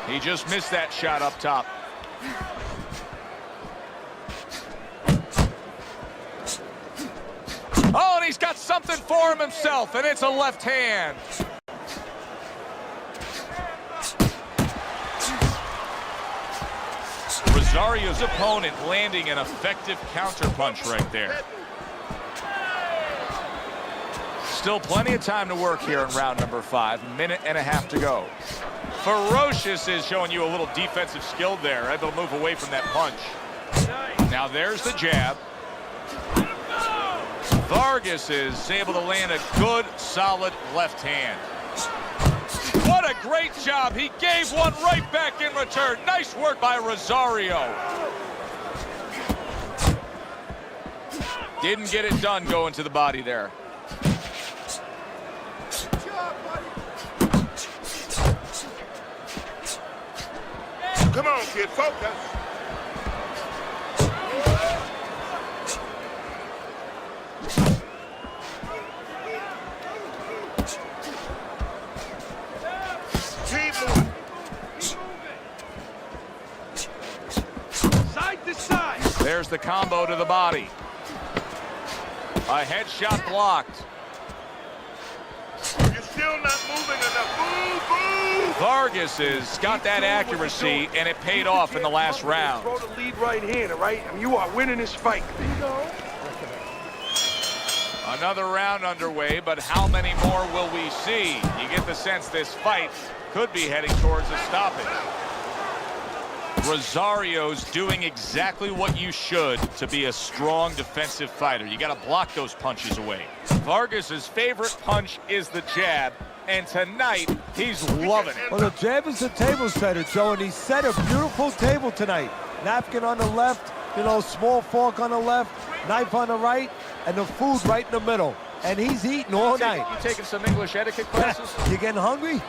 He just missed that shot up top. Oh, and he's got something for him himself, and it's a left hand. Rosario's opponent landing an effective counterpunch right there. Still plenty of time to work here in round number 5. A minute and a half to go. Ferocious is showing you a little defensive skill there, able to move away from that punch. Now there's the jab. Vargas is able to land a good, solid left hand. What a great job. He gave one right back in return. Nice work by Rosario. Didn't get it done going to the body there. Come on, kid, focus. Keep moving. Side to side. There's the combo to the body. A headshot blocked. You're still not moving enough. Move, move. Vargas has got that accuracy, and it paid off in the last round. Throw the lead right hand, all right? I mean, you are winning this fight. Another round underway, but how many more will we see? You get the sense this fight could be heading towards a stoppage. Rosario's doing exactly what you should to be a strong defensive fighter. You got to block those punches away. Vargas's favorite punch is the jab, and tonight he's loving it. Well, the jab is the table setter, Joe, and he set a beautiful table tonight. Napkin on the left, you know, small fork on the left, knife on the right, and the food right in the middle. And he's eating all night. You taking some English etiquette classes? You getting hungry?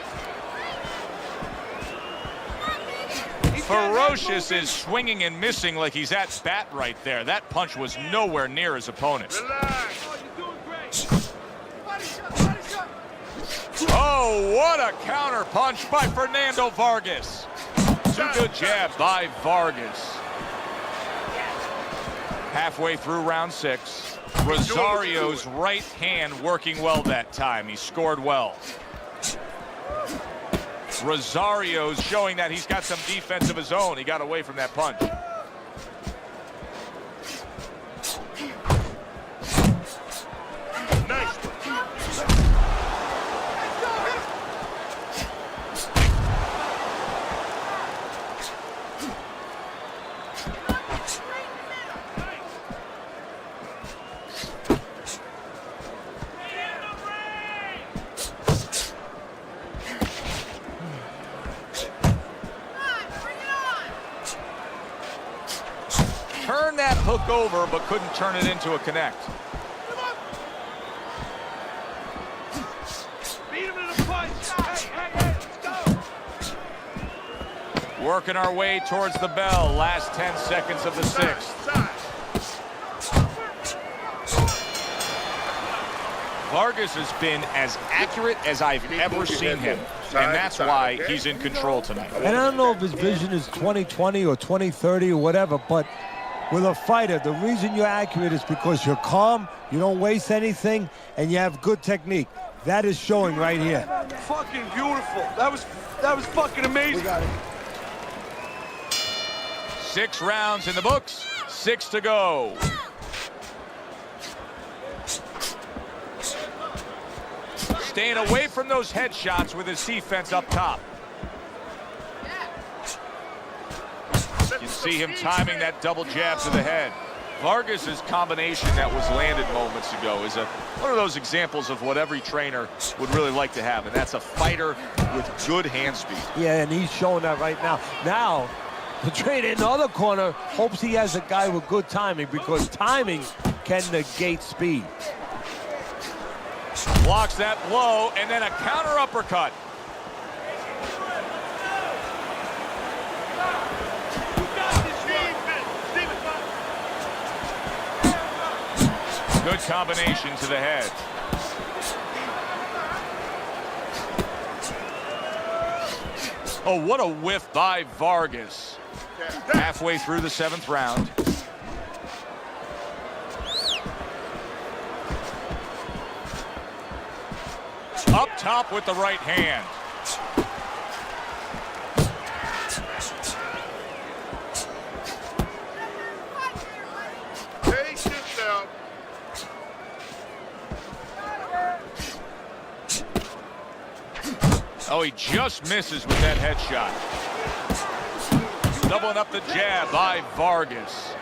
Ferocious is swinging and missing like he's at bat right there. That punch was nowhere near his opponent. Relax. Oh, what a counter punch by Fernando Vargas. Two good jab by Vargas. Halfway through round 6. Rosario's right hand working well that time. He scored well. Rosario's showing that he's got some defense of his own. He got away from that punch. Nice. Turned that hook over, but couldn't turn it into a connect. Beat him to the punch. Hey, let's go. Working our way towards the bell. Last 10 seconds of the 6th. Vargas has been as accurate as I've ever seen him, and that's why he's in control tonight. And I don't know if his vision is 20/20 or 20/30 or whatever, but with a fighter, the reason you're accurate is because you're calm, you don't waste anything, and you have good technique. That is showing right here. Fucking beautiful. That was fucking amazing. We got it. 6 rounds in the books, 6 to go. Staying away from those headshots with his defense up top. You can see him timing that double jab to the head. Vargas's combination that was landed moments ago is one of those examples of what every trainer would really like to have, and that's a fighter with good hand speed. Yeah, and he's showing that right now. Now, the trainer in the other corner hopes he has a guy with good timing, because timing can negate speed. Blocks that blow, and then a counter uppercut. Good combination to the head. Oh, what a whiff by Vargas. Halfway through the 7th round. Up top with the right hand. Pace yourself. Oh, he just misses with that headshot. Doubling up the jab by Vargas.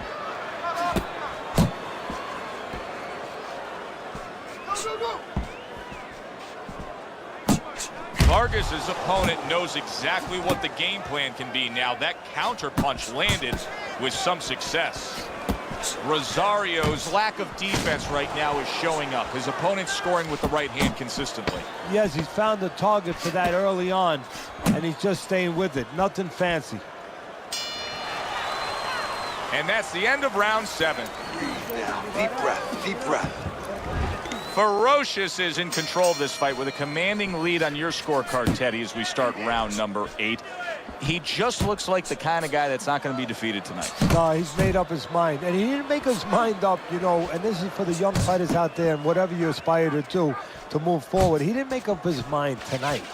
Vargas's opponent knows exactly what the game plan can be now. That counter punch landed with some success. Rosario's lack of defense right now is showing up. His opponent's scoring with the right hand consistently. Yes, he's found the target for that early on, and he's just staying with it. Nothing fancy. And that's the end of round 7. Now, deep breath, deep breath. Ferocious is in control of this fight with a commanding lead on your scorecard, Teddy, as we start round number 8. He just looks like the kind of guy that's not going to be defeated tonight. No, he's made up his mind. And he didn't make his mind up, you know, and this is for the young fighters out there and whatever you aspire to do to move forward. He didn't make up his mind tonight.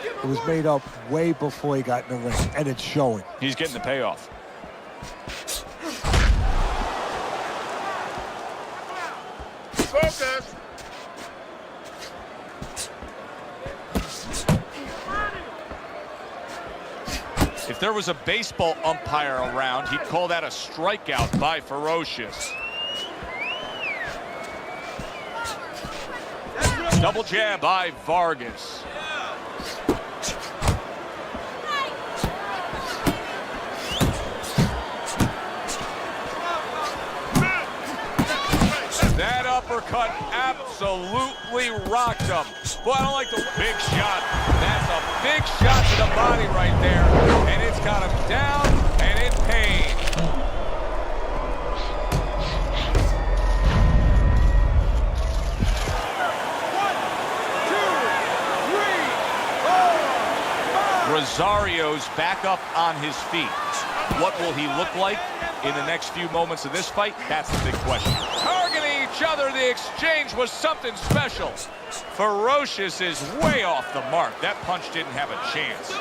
It was made up way before he got in the ring, and it's showing. He's getting the payoff. Focus. If there was a baseball umpire around, he'd call that a strikeout by Ferocious. Double jab by Vargas. That uppercut absolutely rocked him. Boy, I don't like the big shot. That's a big shot to the body right there. And it's got him down and in pain. Rosario's back up on his feet. What will he look like in the next few moments of this fight? That's the big question. Targeting each other, the exchange was something special. Ferocious is way off the mark. That punch didn't have a chance.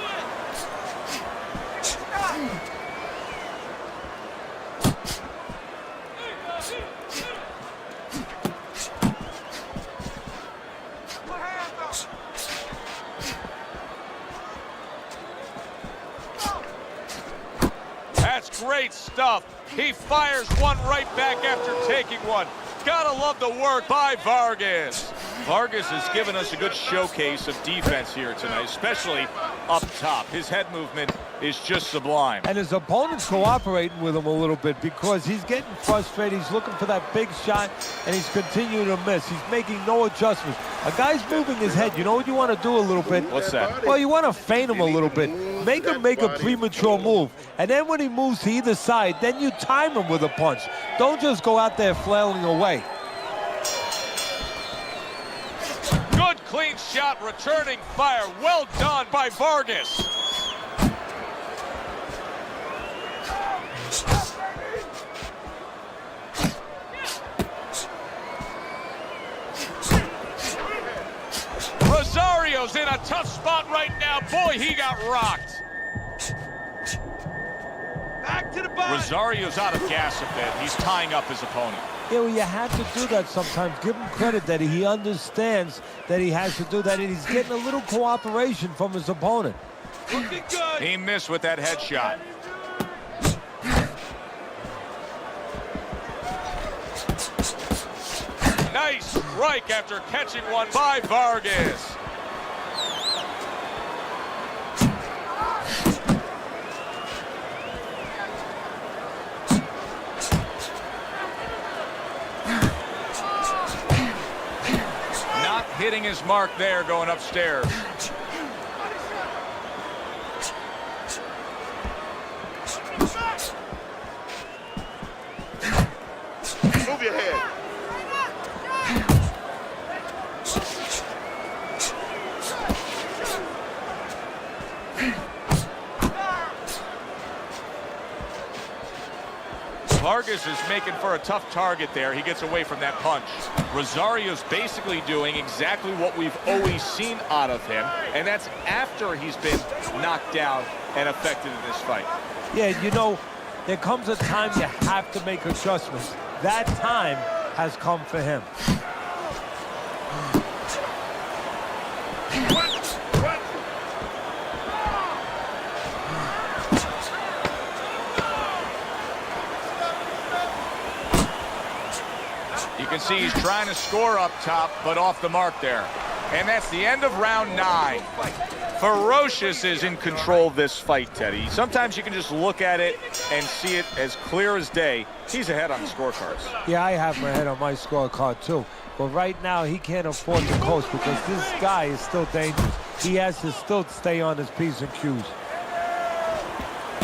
That's great stuff. He fires one right back after taking one. Gotta love the work by Vargas. Vargas has given us a good showcase of defense here tonight, especially up top. His head movement is just sublime. And his opponent's cooperating with him a little bit because he's getting frustrated. He's looking for that big shot, and he's continuing to miss. He's making no adjustments. A guy's moving his head. You know what you want to do a little bit? What's that? Well, you want to feint him a little bit. Make him make a premature move. And then when he moves to either side, then you time him with a punch. Don't just go out there flailing away. Good clean shot, returning fire. Well done by Vargas. Rosario's in a tough spot right now. Boy, he got rocked. Back to the body. Rosario's out of gas a bit. He's tying up his opponent. Yeah, well, you have to do that sometimes. Give him credit that he understands that he has to do that, and he's getting a little cooperation from his opponent. Looking good. He missed with that headshot. Nice strike after catching one by Vargas. Not hitting his mark there going upstairs. Move your head. Vargas is making for a tough target there. He gets away from that punch. Rosario's basically doing exactly what we've always seen out of him, and that's after he's been knocked down and affected in this fight. Yeah, you know, there comes a time you have to make adjustments. That time has come for him. You can see he's trying to score up top, but off the mark there. And that's the end of round 9. Ferocious is in control of this fight, Teddy. Sometimes you can just look at it and see it as clear as day. He's ahead on the scorecards. Yeah, I have him ahead on my scorecard too. But right now, he can't afford to coast because this guy is still dangerous. He has to still stay on his P's and Q's.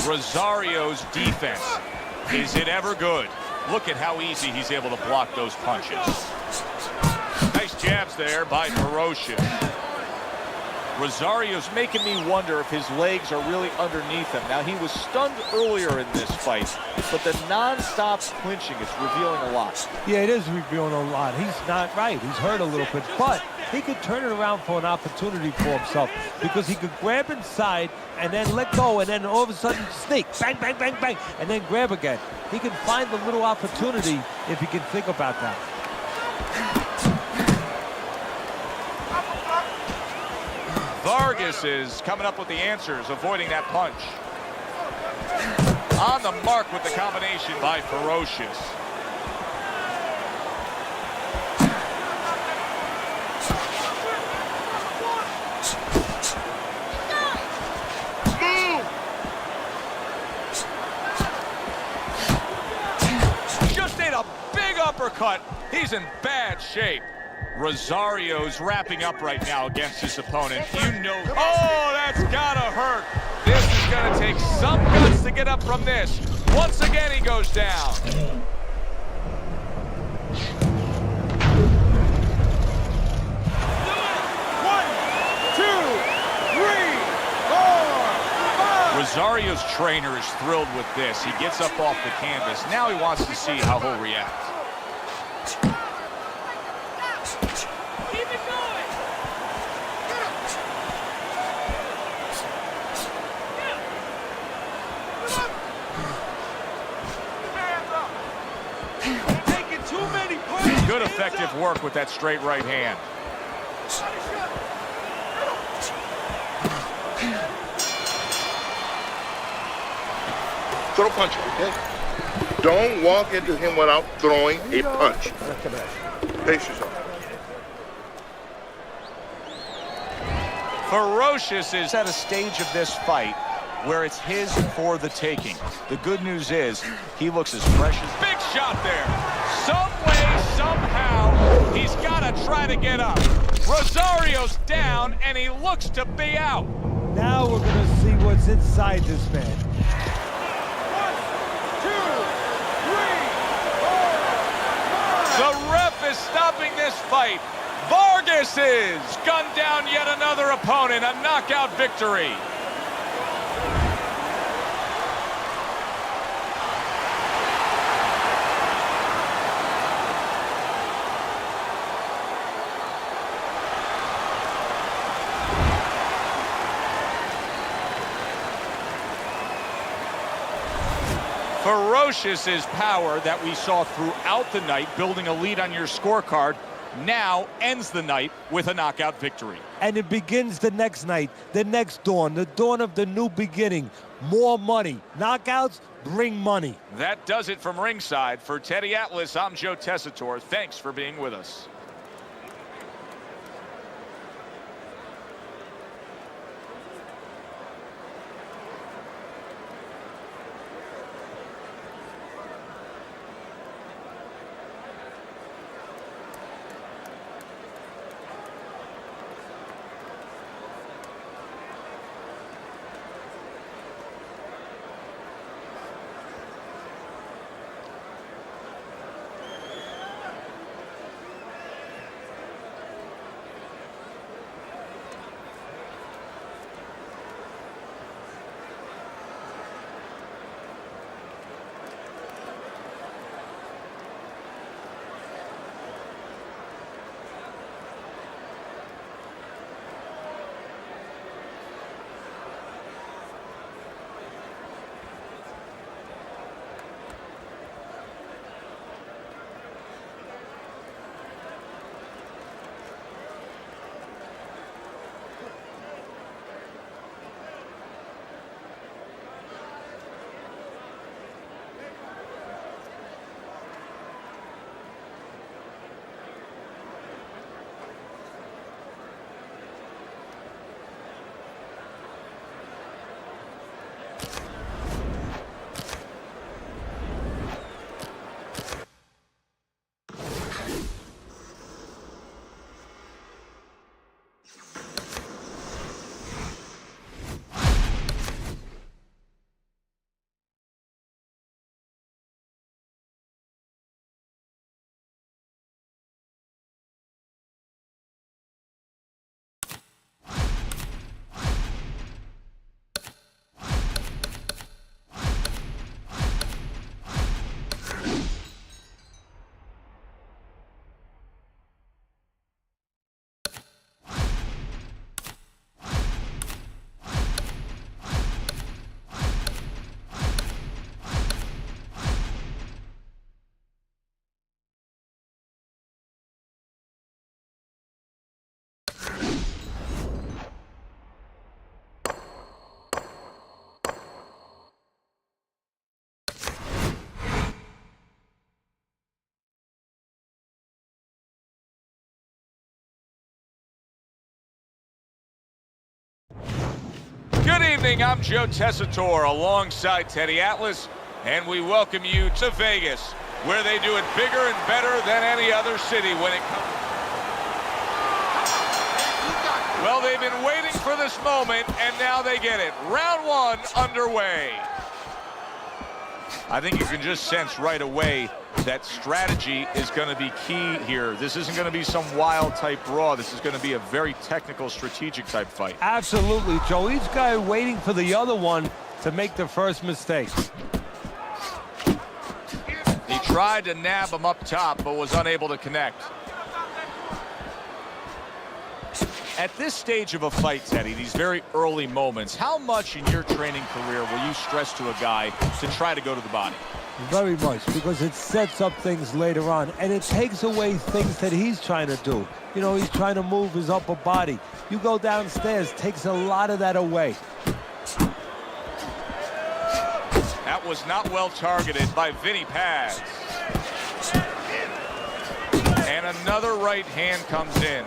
Rosario's defense, is it ever good? Look at how easy he's able to block those punches. Nice jabs there by Ferocious. Rosario's making me wonder if his legs are really underneath him. Now, he was stunned earlier in this fight, but the non-stop clinching is revealing a lot. Yeah, it is revealing a lot. He's not right. He's hurt a little bit, but he could turn it around for an opportunity for himself because he could grab inside and then let go and then all of a sudden sneak, bang, bang, bang, bang, and then grab again. He can find the little opportunity if he can think about that. Vargas is coming up with the answers, avoiding that punch. On the mark with the combination by Ferocious. Just ate a big uppercut. He's in bad shape. Rosario's wrapping up right now against his opponent. You know, oh, that's gotta hurt. This is gonna take some guts to get up from this. Once again, he goes down. 1, 2, 3, 4, 5. Rosario's trainer is thrilled with this. He gets up off the canvas. Now he wants to see how he'll react. Good effective work with that straight right hand. Throw punches, okay? Don't walk into him without throwing a punch. Pace yourself. Ferocious is at a stage of this fight where it's his for the taking. The good news is he looks as fresh as... Big shot there. Some way, somehow, he's got to try to get up. Rosario's down, and he looks to be out. Now we're going to see what's inside this man. 1, 2, 3, 4, 5. The ref is stopping this fight. Vargas is gunned down yet another opponent. A knockout victory. Ferocious's power that we saw throughout the night, building a lead on your scorecard, now ends the night with a knockout victory. And it begins the next night, the next dawn, the dawn of the new beginning. More money. Knockouts bring money. That does it from ringside. For Teddy Atlas, I'm Joe Tessitore. Thanks for being with us. Good evening, I'm Joe Tessitore alongside Teddy Atlas, and we welcome you to Vegas, where they do it bigger and better than any other city when it comes. Well, they've been waiting for this moment, and now they get it. Round one underway. I think you can just sense right away that strategy is going to be key here. This isn't going to be some wild type brawl. This is going to be a very technical, strategic type fight. Absolutely, Joe. Each guy waiting for the other one to make the first mistake. He tried to nab him up top, but was unable to connect. At this stage of a fight, Teddy, these very early moments, how much in your training career will you stress to a guy to try to go to the body? Very much, because it sets up things later on, and it takes away things that he's trying to do. You know, he's trying to move his upper body. You go downstairs, takes a lot of that away. That was not well targeted by Vinny Paz. And another right hand comes in.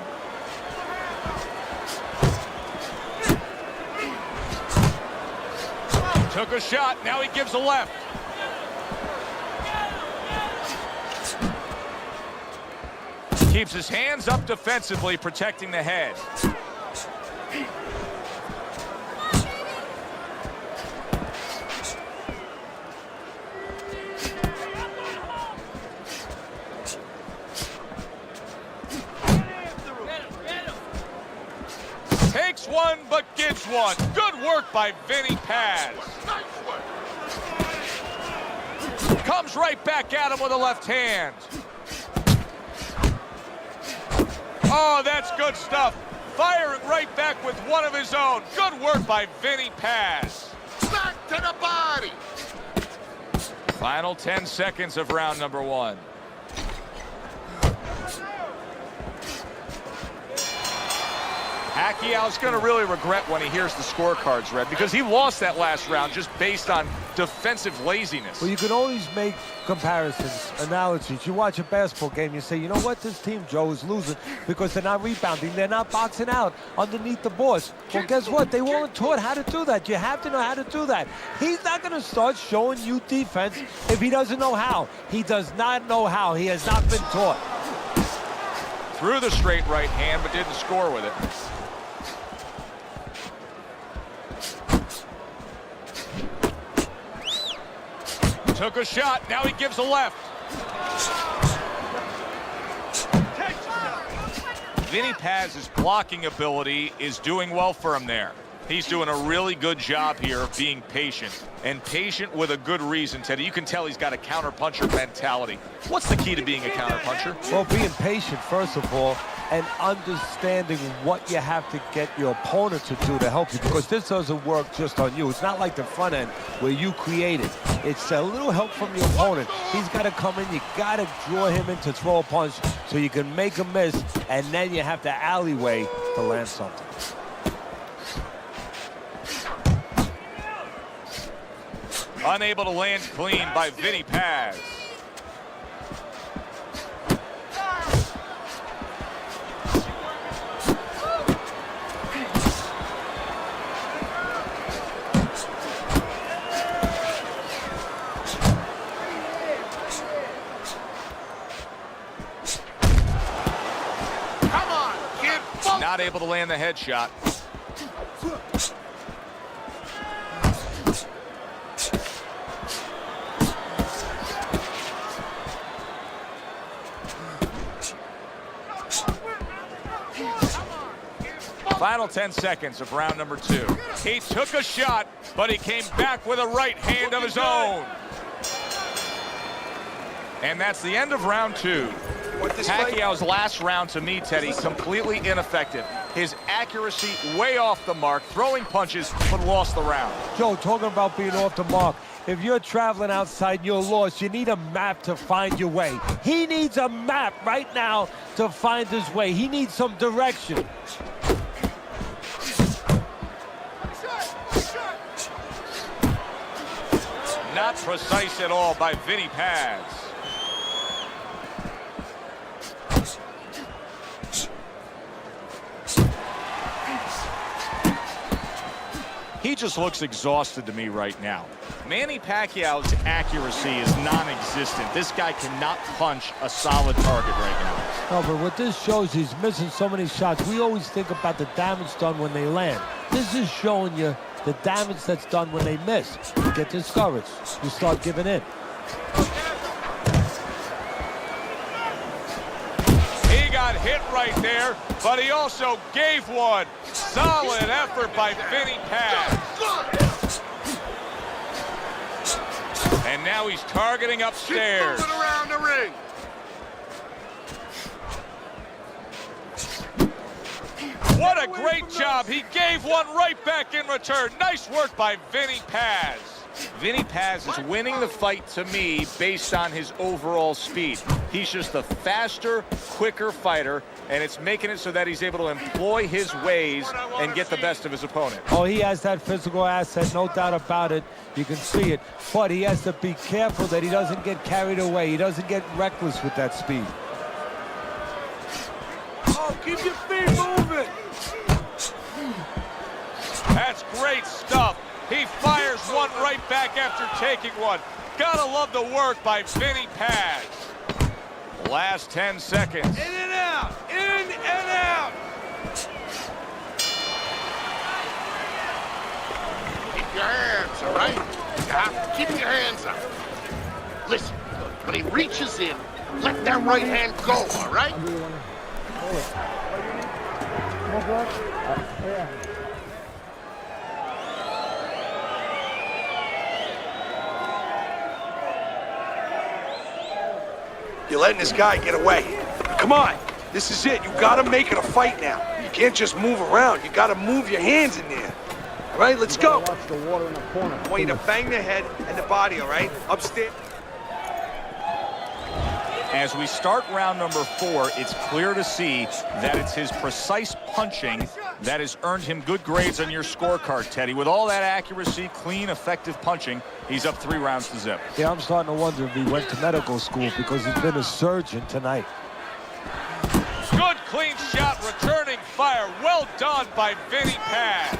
Took a shot, now he gives a left. Keeps his hands up defensively, protecting the head. Takes one, but gives one. Good work by Vinny Paz. Comes right back at him with a left hand. Oh, that's good stuff. Firing right back with one of his own. Good work by Vinny Paz. Back to the body. Final 10 seconds of round number one. Pacquiao's going to really regret when he hears the scorecards read, because he lost that last round just based on defensive laziness. Well, you can always make comparisons, analogies. You watch a basketball game, you say, you know what, this team, Joe, is losing because they're not rebounding. They're not boxing out underneath the boards. Well, guess what? They weren't taught how to do that. You have to know how to do that. He's not going to start showing you defense if he doesn't know how. He does not know how. He has not been taught. Threw the straight right hand, but didn't score with it. Took a shot, now he gives a left. Vinny Paz's blocking ability is doing well for him there. He's doing a really good job here of being patient, and patient with a good reason, Teddy. You can tell he's got a counterpuncher mentality. What's the key to being a counterpuncher? Well, being patient, first of all, and understanding what you have to get your opponent to do to help you, because this doesn't work just on you. It's not like the front end where you create it. It's a little help from your opponent. He's got to come in. You got to draw him in to throw a punch so you can make a miss, and then you have to alleyway to land something. Unable to land clean by Vinny Paz. Come on, kid. Not able to land the headshot. Final 10 seconds of round number two. He took a shot, but he came back with a right hand of his own. And that's the end of round two. Pacquiao's last round, to me, Teddy, completely ineffective. His accuracy way off the mark, throwing punches, but lost the round. Joe, talking about being off the mark, if you're traveling outside and you're lost, you need a map to find your way. He needs a map right now to find his way. He needs some direction. Not precise at all by Vinny Paz. He just looks exhausted to me right now. Manny Pacquiao's accuracy is non-existent. This guy cannot punch a solid target right now. No, but what this shows, he's missing so many shots. We always think about the damage done when they land. This is showing you the damage that's done when they miss. You get discouraged. You start giving in. He got hit right there, but he also gave one. Solid effort by Vinny Paz. And now he's targeting upstairs. Keep moving around the ring. What a great job. He gave one right back in return. Nice work by Vinny Paz. Vinny Paz is winning the fight to me based on his overall speed. He's just a faster, quicker fighter, and it's making it so that he's able to employ his ways and get the best of his opponent. Oh, he has that physical asset, no doubt about it. You can see it. But he has to be careful that he doesn't get carried away. He doesn't get reckless with that speed. Oh, keep your feet moving. That's great stuff. He fires one right back after taking one. Gotta love the work by Vinny Paz. Last 10 seconds. In and out. In and out. Keep your hands, all right? You have to keep your hands up. Listen, when he reaches in, let that right hand go, all right? You're letting this guy get away. Come on. This is it. You gotta make it a fight now. You can't just move around. You gotta move your hands in there. All right, let's go. Watch the water in the corner. I want you to bang the head and the body, all right? Upstairs. As we start round number 4, it's clear to see that it's his precise punching that has earned him good grades on your scorecard, Teddy. With all that accuracy, clean, effective punching, he's up 3 rounds to zip. Yeah, I'm starting to wonder if he went to medical school because he's been a surgeon tonight. Good clean shot, returning fire. Well done by Vinny Paz.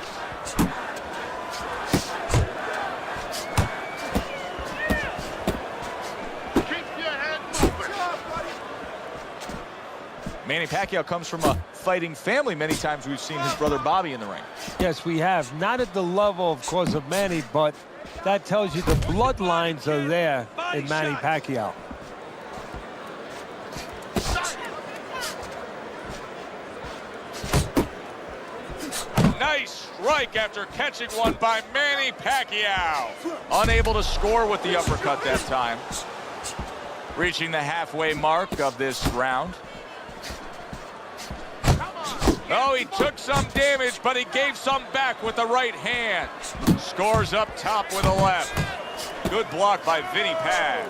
Manny Pacquiao comes from a fighting family. Many times we've seen his brother Bobby in the ring. Yes, we have. Not at the level, of course, of Manny, but that tells you the bloodlines are there in Manny Pacquiao. Nice strike after catching one by Manny Pacquiao. Unable to score with the uppercut that time. Reaching the halfway mark of this round. Oh, he took some damage, but he gave some back with the right hand. Scores up top with a left. Good block by Vinny Paz.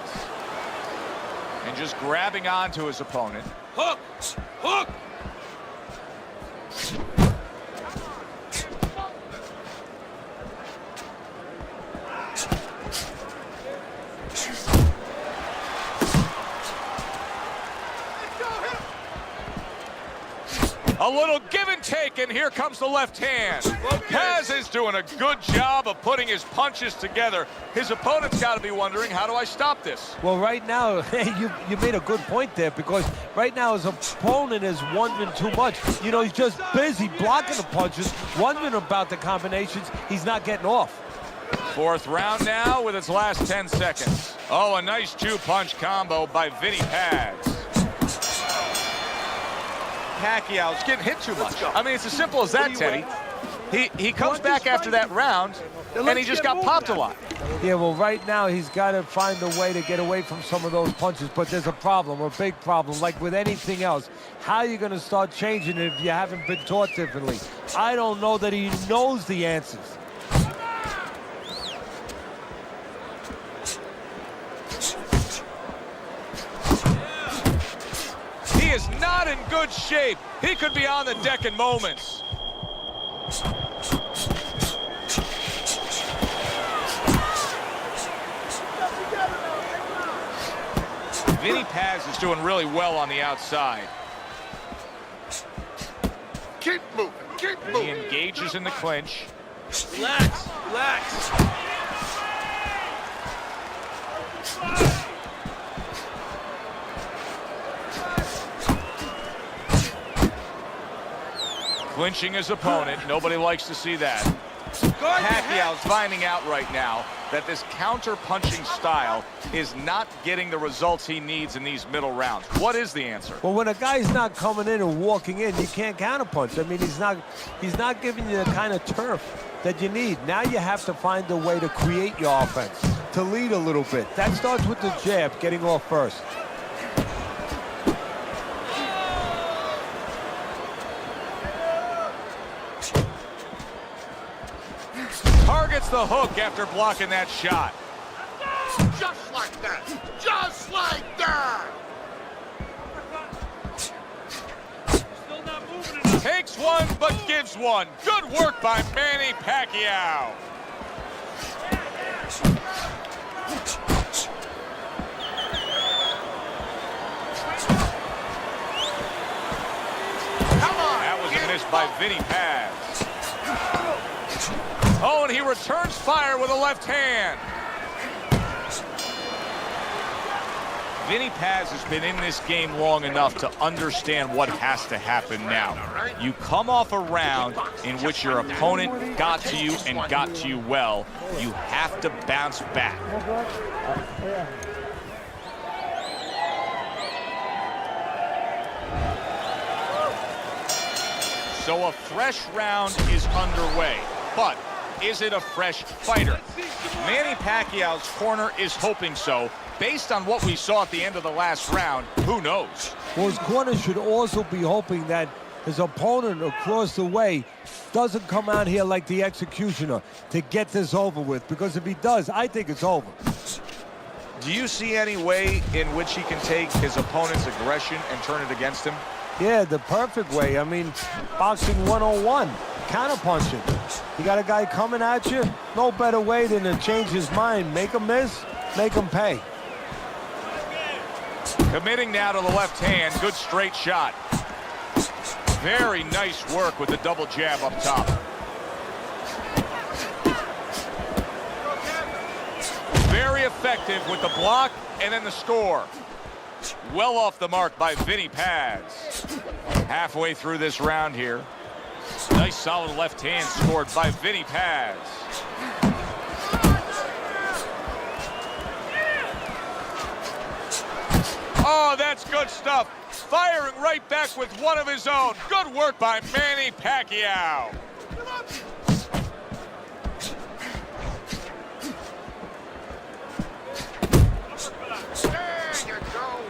And just grabbing onto his opponent. Hook! Hook! A little give and take, and here comes the left hand. Paz is doing a good job of putting his punches together. His opponent's got to be wondering, how do I stop this? Well, right now, you made a good point there, because right now his opponent is wondering too much. You know, he's just busy blocking the punches, wondering about the combinations. He's not getting off. 4th round now with its last 10 seconds. Oh, a nice 2-punch combo by Vinny Paz. Pacquiao's getting hit too much. I mean, it's as simple as that, Teddy. He comes back after that round, and he just got popped a lot. Yeah, well, right now he's got to find a way to get away from some of those punches, but there's a problem, a big problem. Like with anything else, how are you going to start changing it if you haven't been taught differently? I don't know that he knows the answers. He is not in good shape. He could be on the deck in moments. Vinny Paz is doing really well on the outside. Keep moving, keep He moving. engages in the clinch. Relax, relax. Clinching his opponent. Nobody likes to see that. Pacquiao's finding out right now that this counter-punching style is not getting the results he needs in these middle rounds. What is the answer? Well, when a guy's not coming in and walking in, you can't counterpunch. I mean, he's not giving you the kind of turf that you need. Now you have to find a way to create your offense, to lead a little bit. That starts with the jab, getting off first. Targets the hook after blocking that shot. Just like that. Just like that. Takes one, but gives one. Good work by Manny Pacquiao. Come on. That was a miss by Vinny Paz. Oh, and he returns fire with a left hand. Vinny Paz has been in this game long enough to understand what has to happen now. You come off a round in which your opponent got to you and got to you well. You have to bounce back. So a fresh round is underway, but is it a fresh fighter? Manny Pacquiao's corner is hoping so. Based on what we saw at the end of the last round, who knows? Well, his corner should also be hoping that his opponent across the way doesn't come out here like the executioner to get this over with, because if he does, I think it's over. Do you see any way in which he can take his opponent's aggression and turn it against him? Yeah, the perfect way. I mean, boxing 101, counterpunching. You got a guy coming at you, no better way than to change his mind. Make him miss, make him pay. Committing now to the left hand. Good straight shot. Very nice work with the double jab up top. Very effective with the block and then the score. Well off the mark by Vinny Paz. Halfway through this round here. Nice solid left hand scored by Vinny Paz. Oh, that's good stuff. Firing right back with one of his own. Good work by Manny Pacquiao. There you go.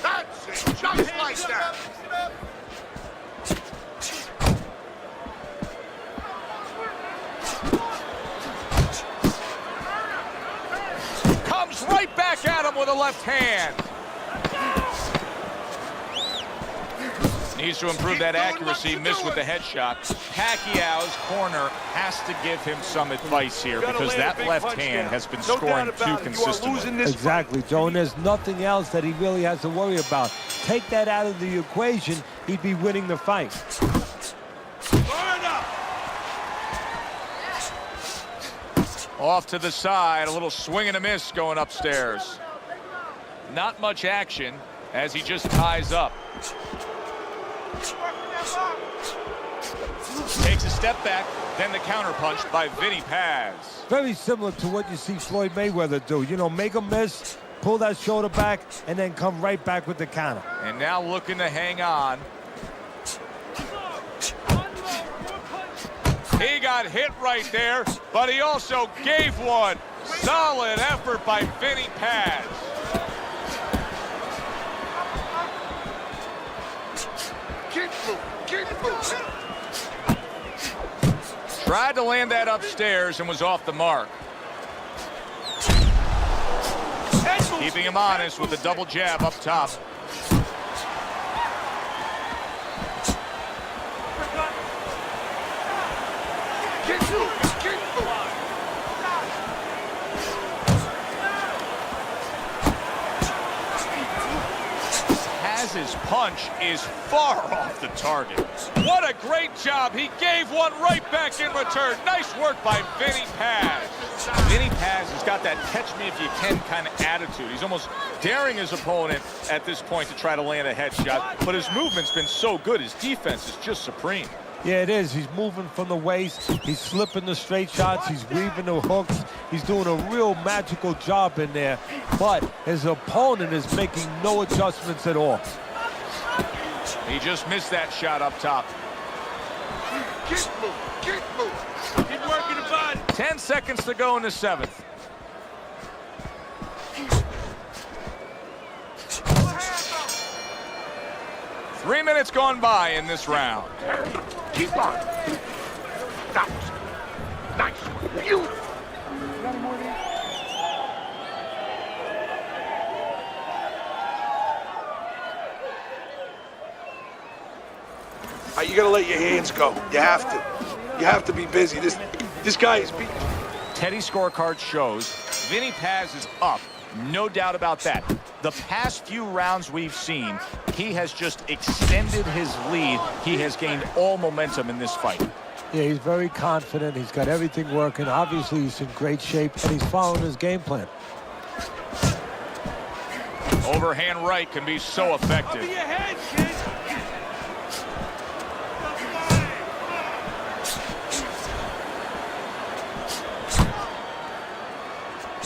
That's it. Just like that. Comes right back at him with a left hand. Needs to improve that accuracy. Missed with the headshot. Pacquiao's corner has to give him some advice here, because that left hand has been scoring too consistently. Exactly, Joe, and there's nothing else that he really has to worry about. Take that out of the equation, he'd be winning the fight. Off to the side, a little swing and a miss going upstairs. Not much action as he just ties up. Takes a step back, then the counterpunch by Vinny Paz. Very similar to what you see Floyd Mayweather do. You know, make him miss, pull that shoulder back, and then come right back with the counter. And now looking to hang on. He got hit right there, but he also gave one. Solid effort by Vinny Paz. Keep moving. Keep moving. Tried to land that upstairs and was off the mark. Keeping him honest with the double jab up top. Paz's punch is far off the target. What a great job. He gave one right back in return. Nice work by Vinny Paz. Vinny Paz has got that catch-me-if-you-can kind of attitude. He's almost daring his opponent at this point to try to land a headshot, but his movement's been so good. His defense is just supreme. Yeah, it is. He's moving from the waist. He's slipping the straight shots. He's weaving the hooks. He's doing a real magical job in there. But his opponent is making no adjustments at all. He just missed that shot up top. Keep moving, keep moving. Keep working the body. 10 seconds to go in the 7th. Three minutes gone by in this round. Keep on. That was good. Nice. Beautiful. You gotta let your hands go. You have to. You have to be busy. This guy is beating. Teddy's scorecard shows Vinny Paz is up. No doubt about that. The past few rounds we've seen, he has just extended his lead. He has gained all momentum in this fight. Yeah, he's very confident. He's got everything working. Obviously, he's in great shape, and he's following his game plan. Overhand right can be so effective. Your head, kid.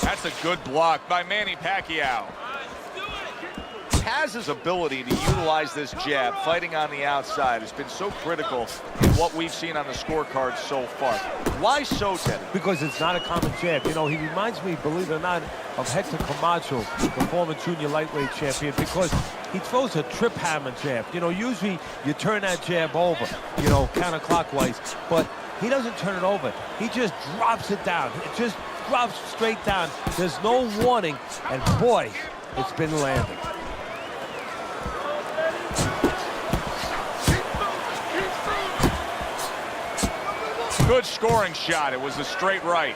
That's a good block by Manny Pacquiao. Paz's ability to utilize this jab, fighting on the outside, has been so critical in what we've seen on the scorecard so far. Why so, Ted? Because it's not a common jab. You know, he reminds me, believe it or not, of Hector Camacho, the former junior lightweight champion, because he throws a trip hammer jab. You know, usually you turn that jab over, you know, counterclockwise, but he doesn't turn it over. He just drops it down. It just drops straight down. There's no warning, and boy, it's been landing. Good scoring shot. It was a straight right.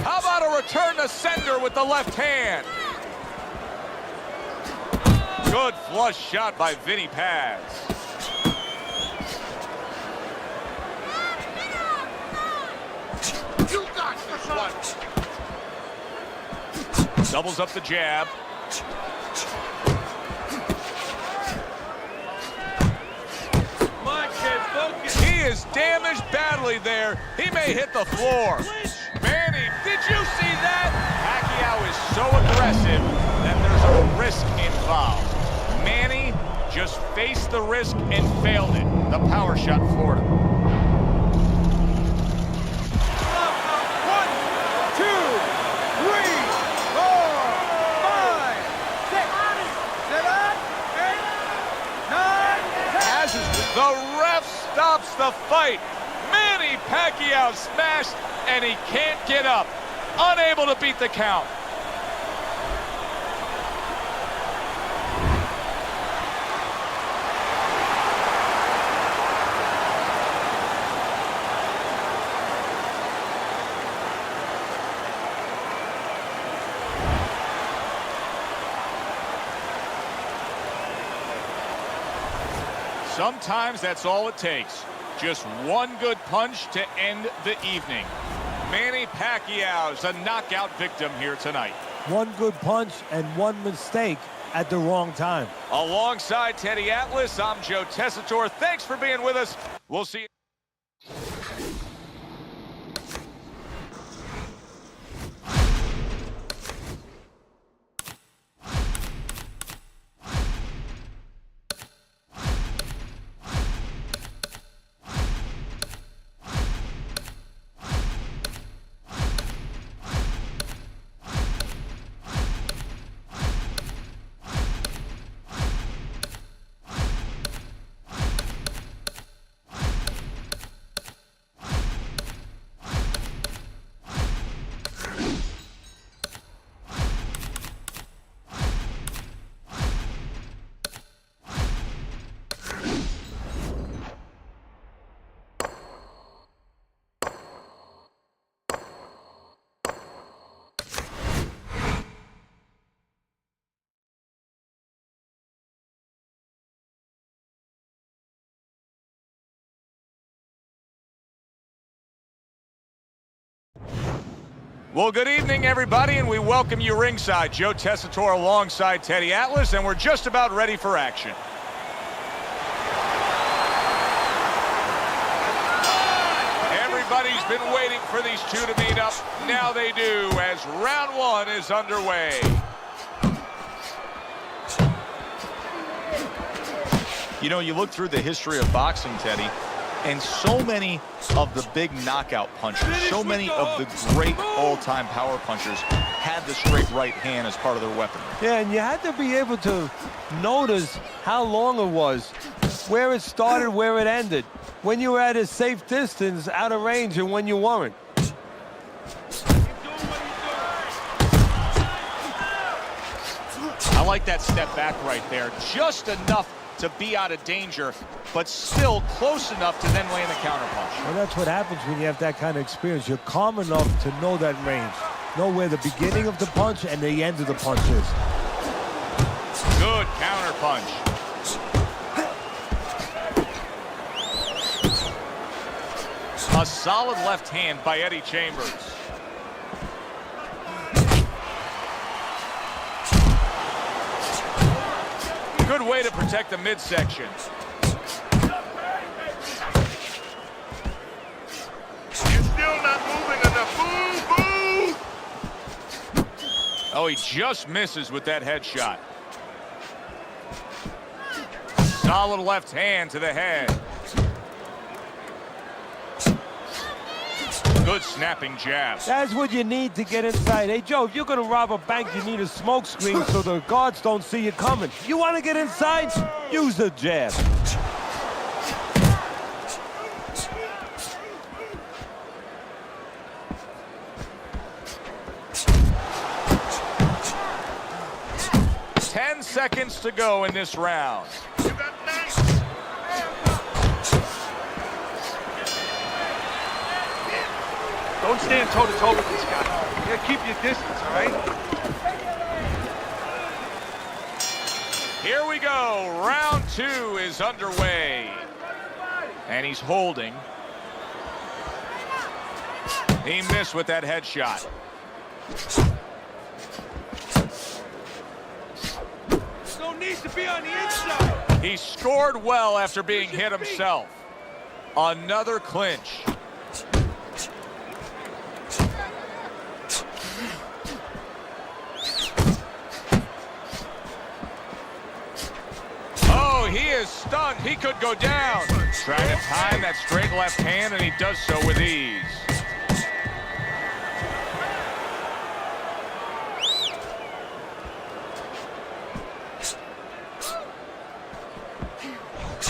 How about a return to sender with the left hand? Good flush shot by Vinny Paz. You got this one. Doubles up the jab. Come on, kid, focus. He is damaged badly there. He may hit the floor. Manny, did you see that? Pacquiao is so aggressive that there's a risk involved. Manny just faced the risk and failed it. The power shot floored him. 1, 2, 3, 4, 5, 6, 7, 8, 9, 10. As the ref stops the fight, Manny Pacquiao smashed and he can't get up. Unable to beat the count. Sometimes that's all it takes. Just one good punch to end the evening. Manny Pacquiao's a knockout victim here tonight. One good punch and one mistake at the wrong time. Alongside Teddy Atlas, I'm Joe Tessitore. Thanks for being with us. We'll see you. Well, good evening, everybody, and we welcome you ringside. Joe Tessitore alongside Teddy Atlas, and we're just about ready for action. Everybody's been waiting for these two to meet up. Now they do, as round one is underway. You know, you look through the history of boxing, Teddy, and so many of the big knockout punchers, so many of the great all-time power punchers had the straight right hand as part of their weapon. Yeah, and you had to be able to notice how long it was, where it started, where it ended, when you were at a safe distance, out of range, and when you weren't. I like that step back right there. Just enough to be out of danger, but still close enough to then land the counterpunch. Well, that's what happens when you have that kind of experience. You're calm enough to know that range, know where the beginning of the punch and the end of the punch is. Good counterpunch. A solid left hand by Eddie Chambers. Good way to protect the midsection. You're still not moving enough. Move, move! Oh, he just misses with that headshot. Solid left hand to the head. Good snapping jab. That's what you need to get inside. Hey, Joe, if you're going to rob a bank, you need a smoke screen so the guards don't see you coming. You want to get inside? Use the jab. Ten seconds to go in this round. Don't stand toe-to-toe with this guy. You gotta keep your distance, all right? Here we go. Round two is underway. And he's holding. He missed with that headshot. No need to be on the inside. He scored well after being hit himself. Another clinch. He is stunned. He could go down. Trying to time that straight left hand, and he does so with ease.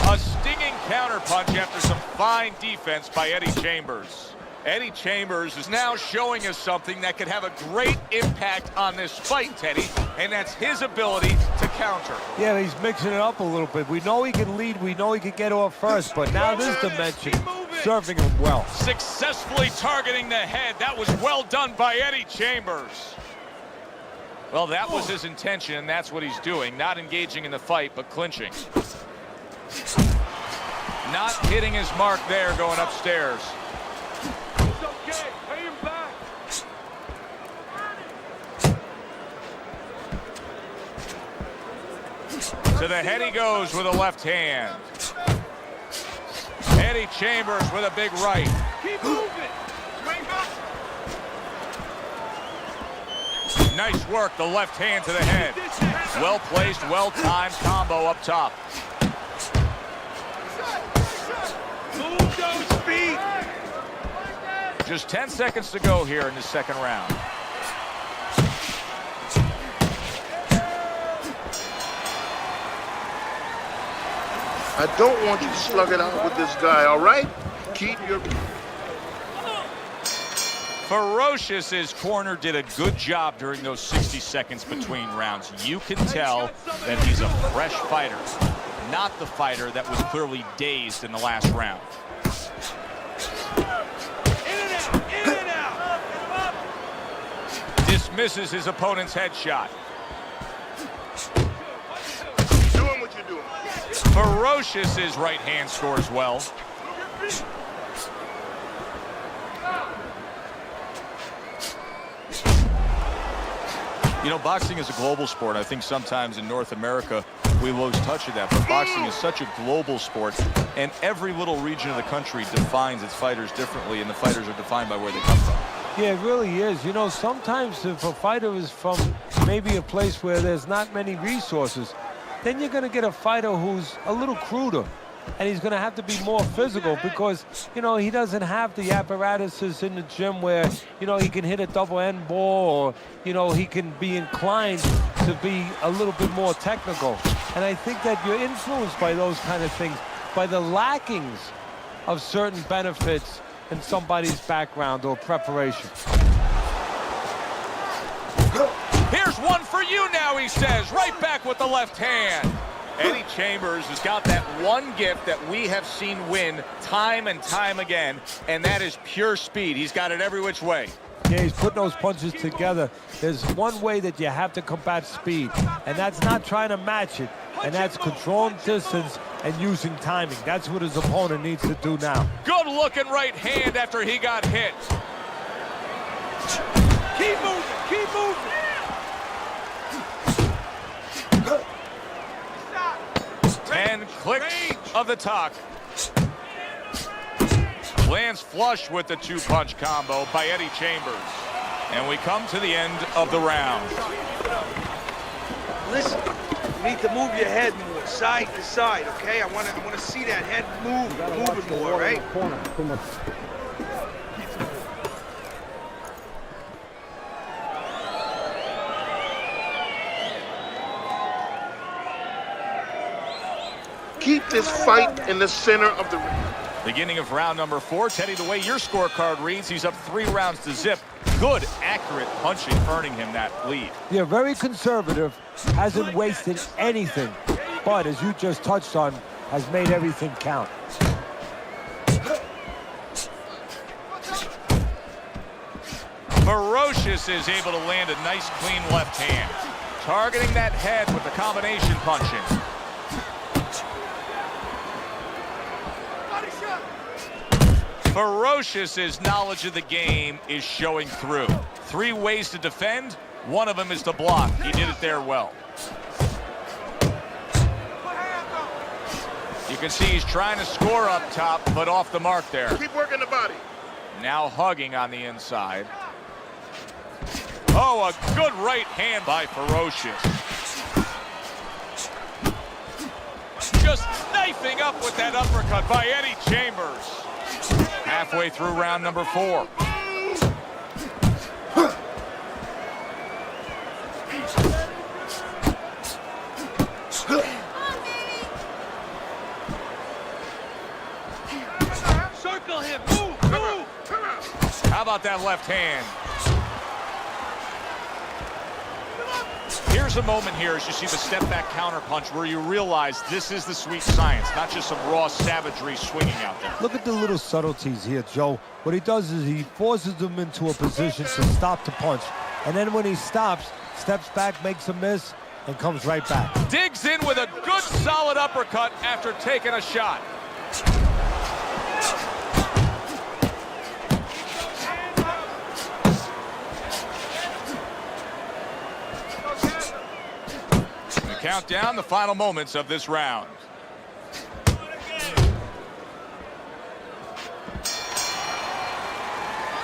A stinging counterpunch after some fine defense by Eddie Chambers. Eddie Chambers is now showing us something that could have a great impact on this fight, Teddy, and that's his ability to counter. Yeah, he's mixing it up a little bit. We know he can lead. We know he can get off first, but now this dimension, serving him well. Successfully targeting the head. That was well done by Eddie Chambers. Well, that was his intention, and that's what he's doing. Not engaging in the fight, but clinching. Not hitting his mark there, going upstairs. Okay, pay him back. To the head he goes with a left hand. Eddie Chambers with a big right. Keep moving. Swing up. Nice work, the left hand to the head. Well placed, well timed combo up top. Move those feet. Just 10 seconds to go here in the second round. I don't want you to slug it out with this guy, all right? Keep your... Ferocious's corner did a good job during those 60 seconds between rounds. You can tell that he's a fresh fighter, not the fighter that was clearly dazed in the last round. In and out. Dismisses his opponent's headshot. Doing what you're doing. Ferocious's right hand scores well. You know, boxing is a global sport. I think sometimes in North America we lose touch of that, but boxing is such a global sport, and every little region of the country defines its fighters differently, and the fighters are defined by where they come from. Yeah, it really is. You know, sometimes if a fighter is from maybe a place where there's not many resources, then you're going to get a fighter who's a little cruder. And he's going to have to be more physical because, you know, he doesn't have the apparatuses in the gym where, you know, he can hit a double end ball or, you know, he can be inclined to be a little bit more technical. And I think that you're influenced by those kind of things, by the lackings of certain benefits in somebody's background or preparation. Here's one for you now, he says, right back with the left hand. Eddie Chambers has got that one gift that we have seen win time and time again, and that is pure speed. He's got it every which way. Yeah, he's putting those punches together. There's one way that you have to combat speed, and that's not trying to match it, and that's controlling distance and using timing. That's what his opponent needs to do now. Good looking right hand after he got hit. Keep moving, keep moving. 10 clicks of the talk. Lands flush with the two-punch combo by Eddie Chambers. And we come to the end of the round. Listen, you need to move your head more, side to side, okay? I want to see that head moving more, right? Keep this fight in the center of the ring. Beginning of round number 4. Teddy, the way your scorecard reads, he's up 3 rounds to zip. Good, accurate punching, earning him that lead. Yeah, very conservative, hasn't wasted anything, but as you just touched on, has made everything count. Ferocious is able to land a nice, clean left hand. Targeting that head with the combination punching. Ferocious's knowledge of the game is showing through. 3 ways to defend. One of them is to block. He did it there well. You can see he's trying to score up top, but off the mark there. Keep working the body. Now hugging on the inside. Oh, a good right hand by Ferocious. Just knifing up with that uppercut by Eddie Chambers. Halfway through round number 4. Circle him, move. How about that left hand? Here's a moment here as you see the step back counter punch where you realize this is the sweet science, not just some raw savagery swinging out there. Look at the little subtleties here, Joe. What he does is he forces them into a position to stop the punch. And then when he stops, steps back, makes a miss, and comes right back. Digs in with a good solid uppercut after taking a shot. Count down the final moments of this round.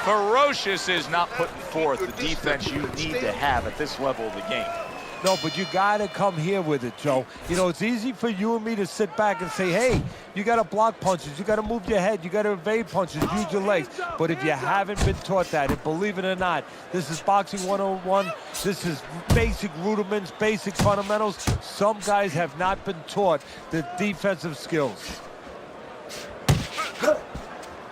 Ferocious is not putting forth the defense you need to have at this level of the game. No, but you got to come here with it, Joe. You know, it's easy for you and me to sit back and say, hey, you got to block punches, you got to move your head, you got to evade punches, use your legs. But if you haven't been taught that, and believe it or not, this is boxing 101. This is basic rudiments, basic fundamentals. Some guys have not been taught the defensive skills.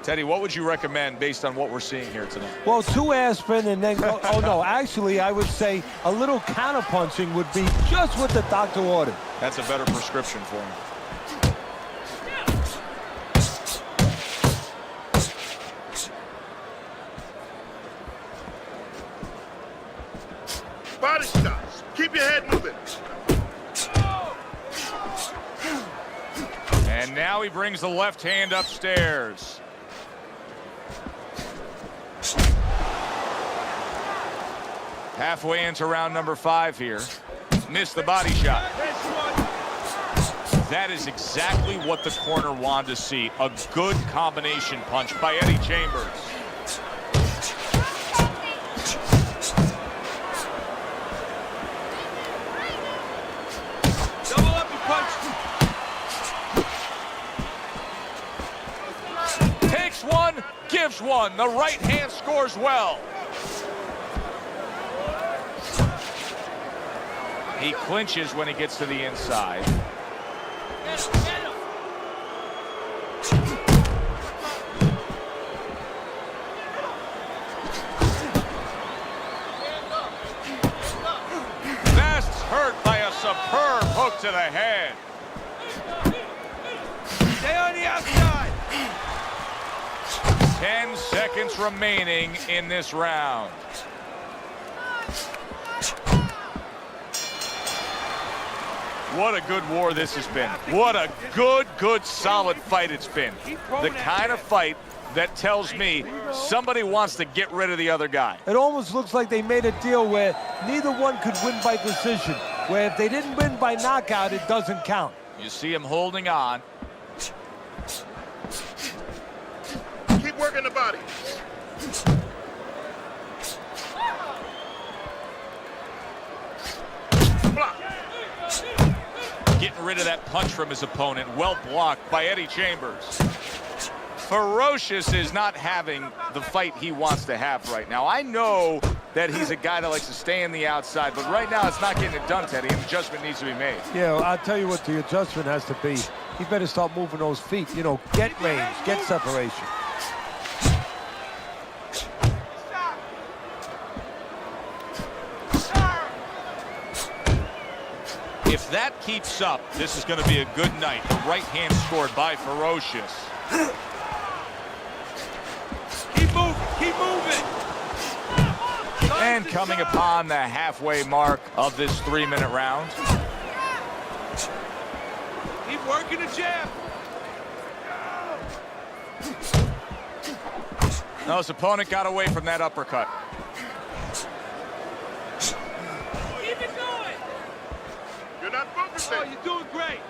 Teddy, what would you recommend based on what we're seeing here tonight? Well, 2 aspirin and then, oh no, actually I would say a little counter punching would be just what the doctor ordered. That's a better prescription for him. Body shots. Keep your head moving. And now he brings the left hand upstairs. Halfway into round number 5 here. Missed the body shot. That is exactly what the corner wanted to see. A good combination punch by Eddie Chambers. Double up your punch. Takes one, gives one. The right hand scores well. He clinches when he gets to the inside. Vest's hurt by a superb hook to the head. Stay on the outside. 10 seconds remaining in this round. What a good war this has been. What a good, solid fight it's been. The kind of fight that tells me somebody wants to get rid of the other guy. It almost looks like they made a deal where neither one could win by decision, where if they didn't win by knockout, it doesn't count. You see him holding on. Keep working the body. Block. Getting rid of that punch from his opponent. Well blocked by Eddie Chambers. Ferocious is not having the fight he wants to have right now. I know that he's a guy that likes to stay on the outside, but right now it's not getting it done, Teddy. An adjustment needs to be made. Yeah, well, I'll tell you what the adjustment has to be. He better start moving those feet. You know, get range, get separation. If that keeps up, this is going to be a good night. The right hand scored by Ferocious. Keep moving. Keep moving. And coming upon the halfway mark of this 3-minute round. Keep working the jab. No, his opponent got away from that uppercut. Keep it going. You're not focusing. Oh, you're doing great.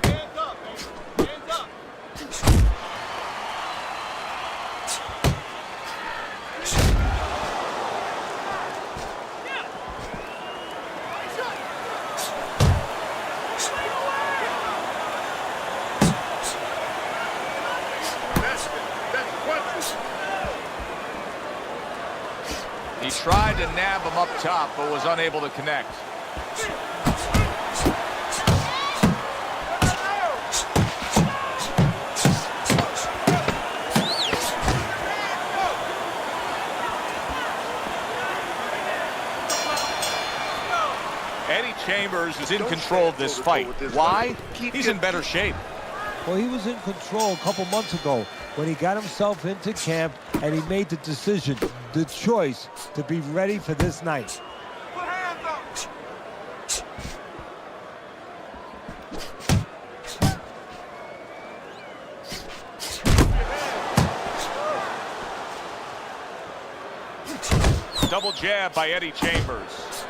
Hands up, man. Hands up. That's punches. He tried to nab him up top, but was unable to connect. Eddie Chambers is in control of this fight. Why? He's in better shape. Well, he was in control a couple months ago when he got himself into camp and he made the decision, the choice, to be ready for this night. Put hands up. Double jab by Eddie Chambers.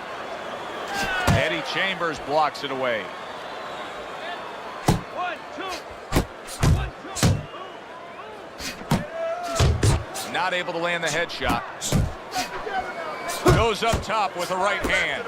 Eddie Chambers blocks it away. 1, 2. 1, 2. Not able to land the headshot. Goes up top with the right hand.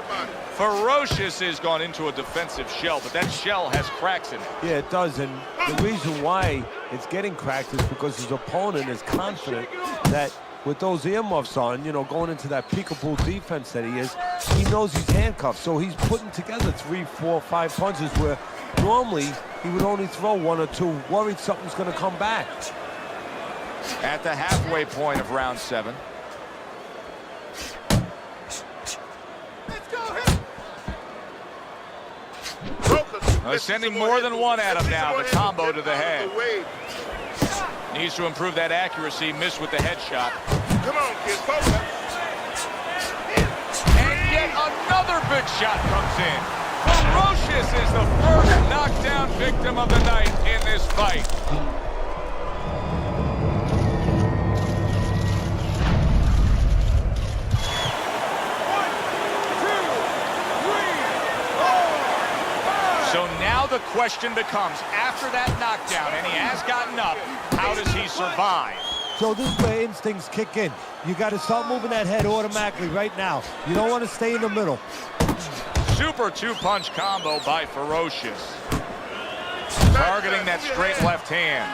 Ferocious has gone into a defensive shell, but that shell has cracks in it. Yeah, it does, and the reason why it's getting cracked is because his opponent is confident that with those earmuffs on, you know, going into that peekaboo defense that he is, he knows he's handcuffed. So he's putting together 3, 4, 5 punches where normally he would only throw 1 or 2, worried something's going to come back. At the halfway point of round 7. They're sending more than one at him now. The combo to the head. Needs to improve that accuracy. Missed with the headshot. Come on, kid, focus. And yet another big shot comes in. Ferocious is the first knockdown victim of the night in this fight. the question becomes, after that knockdown, and he has gotten up, how does he survive? So this is where instincts kick in. You got to start moving that head automatically right now. You don't want to stay in the middle. Super two-punch combo by Ferocious. Targeting that straight left hand.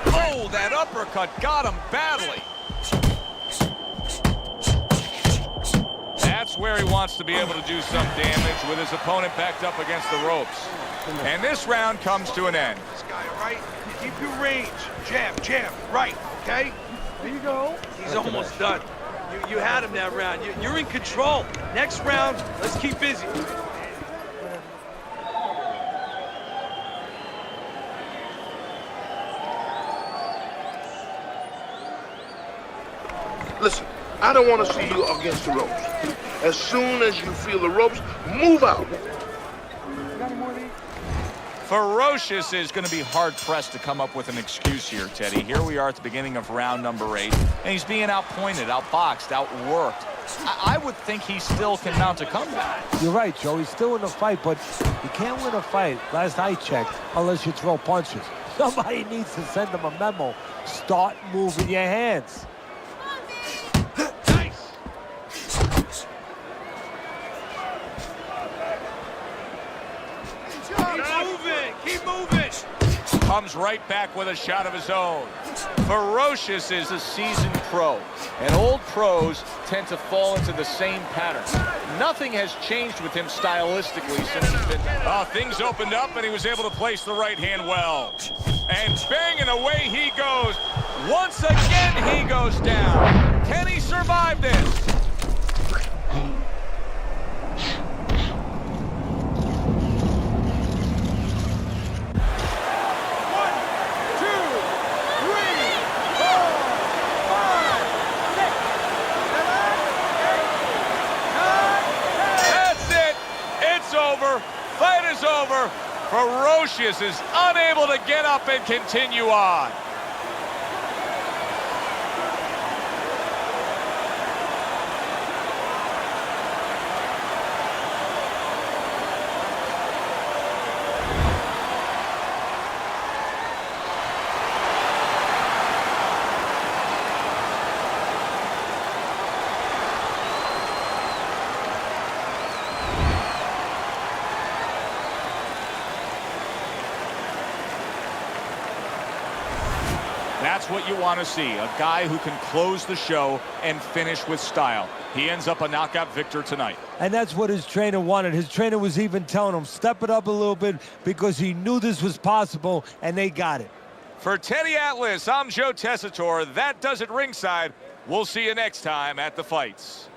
Oh, that uppercut got him badly. That's where he wants to be able to do some damage with his opponent backed up against the ropes. And this round comes to an end. This guy, all right? Keep your range. Jab, jab, right, okay? There you go. He's almost done. You had him that round. You're in control. Next round, let's keep busy. Listen, I don't want to see you against the ropes. As soon as you feel the ropes, move out. Ferocious is going to be hard-pressed to come up with an excuse here, Teddy. Here we are at the beginning of round number 8, and he's being outpointed, outboxed, outworked. I would think he still can mount a comeback. You're right, Joe. He's still in the fight, but you can't win a fight, last I checked, unless you throw punches. Somebody needs to send him a memo. Start moving your hands. Keep moving. Comes right back with a shot of his own. Ferocious is a seasoned pro, and old pros tend to fall into the same pattern. Nothing has changed with him stylistically since he's been... things opened up, and he was able to place the right hand well. And banging away he goes. Once again, he goes down. Can he survive this? Fight is over. Ferocious is unable to get up and continue on. That's what you want to see, a guy who can close the show and finish with style. He ends up a knockout victor tonight. And that's what his trainer wanted. His trainer was even telling him, step it up a little bit, because he knew this was possible, and they got it. For Teddy Atlas, I'm Joe Tessitore. That does it ringside. We'll see you next time at the fights.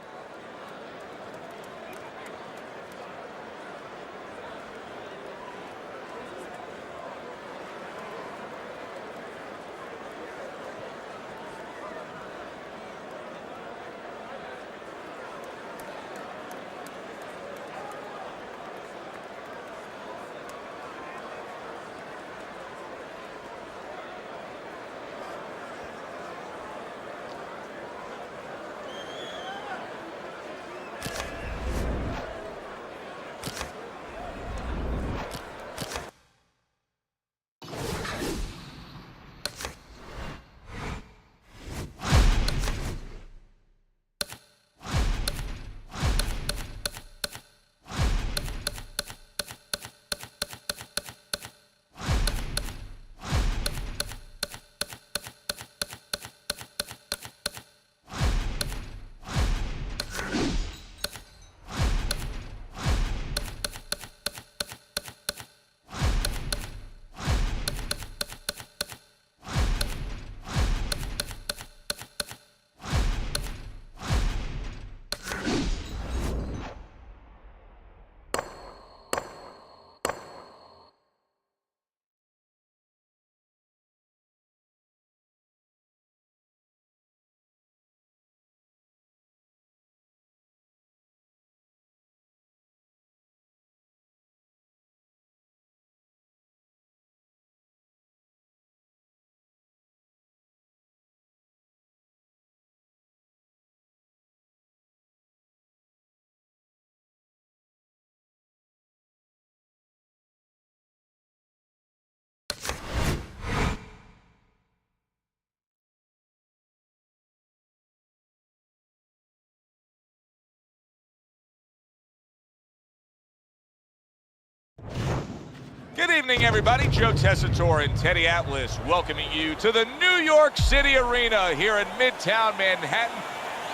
Good evening, everybody. Joe Tessitore and Teddy Atlas welcoming you to the New York City Arena here in Midtown Manhattan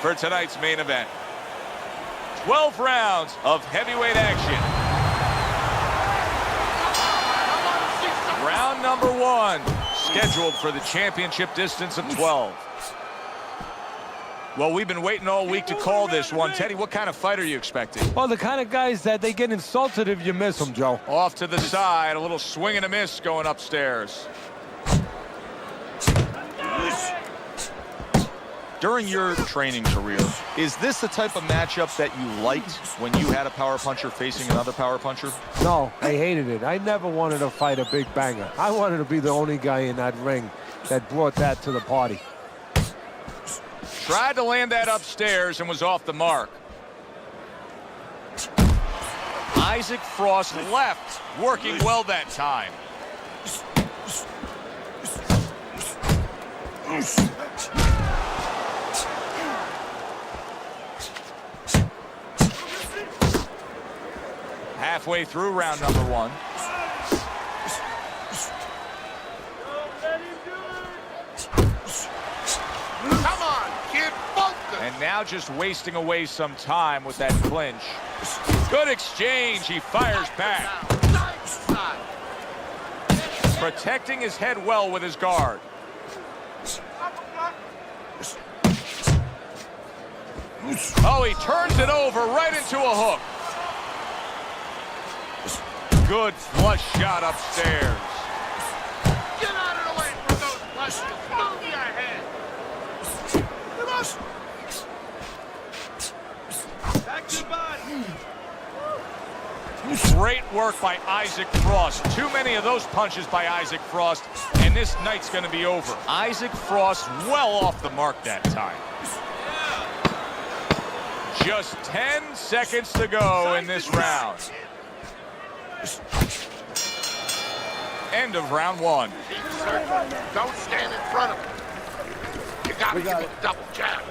for tonight's main event. 12 rounds of heavyweight action. Round number 1, scheduled for the championship distance of 12. Well, we've been waiting all week to call this one. Teddy, what kind of fight are you expecting? Well, the kind of guys that they get insulted if you miss them, Joe. Off to the side, a little swing and a miss going upstairs. During your training career, is this the type of matchup that you liked when you had a power puncher facing another power puncher? No, I hated it. I never wanted to fight a big banger. I wanted to be the only guy in that ring that brought that to the party. Tried to land that upstairs and was off the mark. Isaac Frost left, working well that time. Halfway through round number 1. Come on, kid, focus. And now just wasting away some time with that clinch. Good exchange. He fires back. Protecting his head well with his guard. Oh, he turns it over right into a hook. Good flush shot upstairs. Get out of the way from those punches. Move your head. Back to the body. Great work by Isaac Frost. Too many of those punches by Isaac Frost, and this night's going to be over. Isaac Frost well off the mark that time. Just 10 seconds to go in this round. End of round 1. Keep searching. Don't stand in front of him. You gotta give him a double jab.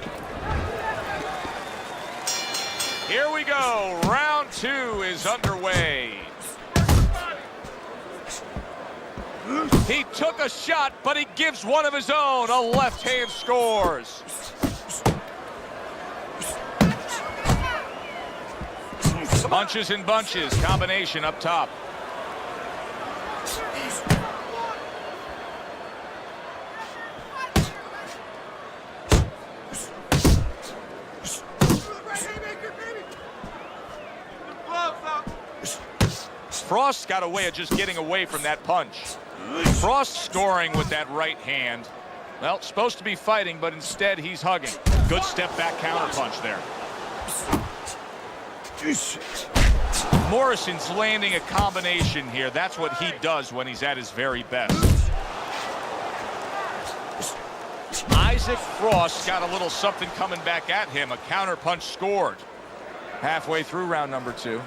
Here we go. Round 2 is underway. He took a shot, but he gives one of his own. A left hand scores. Punches and bunches. Combination up top. Frost's got a way of just getting away from that punch. Frost scoring with that right hand. Well, supposed to be fighting, but instead he's hugging. Good step back counter punch there. Morrison's landing a combination here. That's what he does when he's at his very best. Isaac Frost got a little something coming back at him. A counter punch scored. Halfway through round number 2.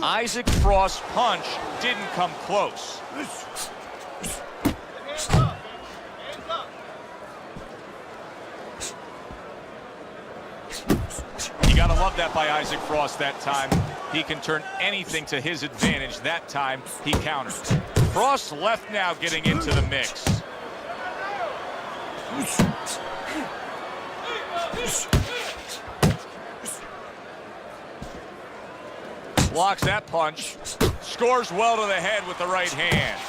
Isaac Frost's punch didn't come close. You gotta love that by Isaac Frost that time. He can turn anything to his advantage. That time, he countered. Frost left now getting into the mix. Blocks that punch. Scores well to the head with the right hand.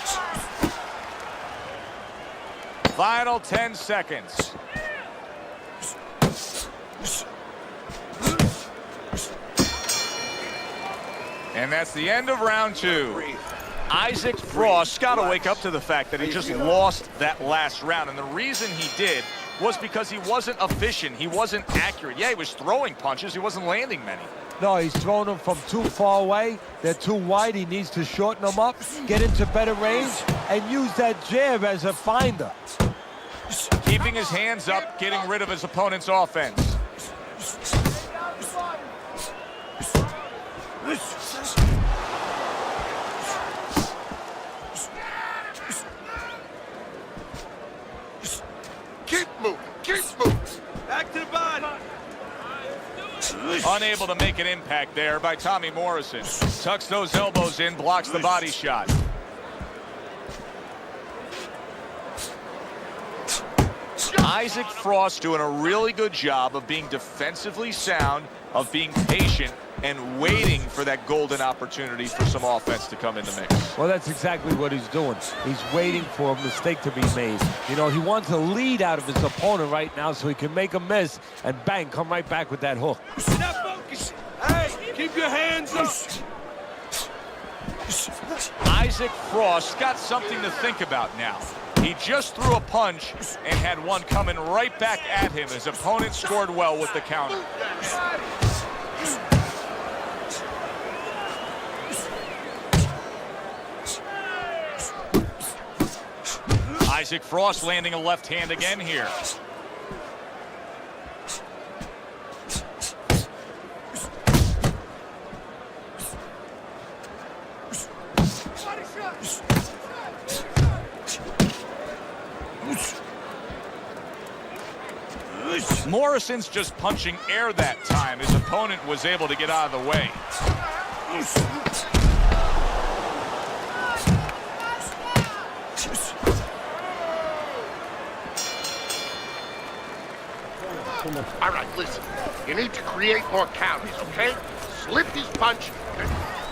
Final 10 seconds. And that's the end of round 2. Isaac Frost got to wake up to the fact that he just lost that last round. And the reason he did was because he wasn't efficient. He wasn't accurate. Yeah, he was throwing punches. He wasn't landing many. No, he's throwing them from too far away. They're too wide. He needs to shorten them up, get into better range, and use that jab as a finder. Keeping his hands up, getting rid of his opponent's offense. Unable to make an impact there by Tommy Morrison. Tucks those elbows in, blocks the body shot. Isaac Frost doing a really good job of being defensively sound, of being patient, and waiting for that golden opportunity for some offense to come in the mix. Well, that's exactly what he's doing. He's waiting for a mistake to be made. You know, he wants a lead out of his opponent right now so he can make a miss and bang, come right back with that hook. Now focus. Hey, keep your hands up. Isaac Frost got something to think about now. He just threw a punch and had one coming right back at him. His opponent scored well with the counter. Isaac Frost landing a left hand again here. Morrison's just punching air that time. His opponent was able to get out of the way. All right, listen. You need to create more counters, okay? Slip his punch.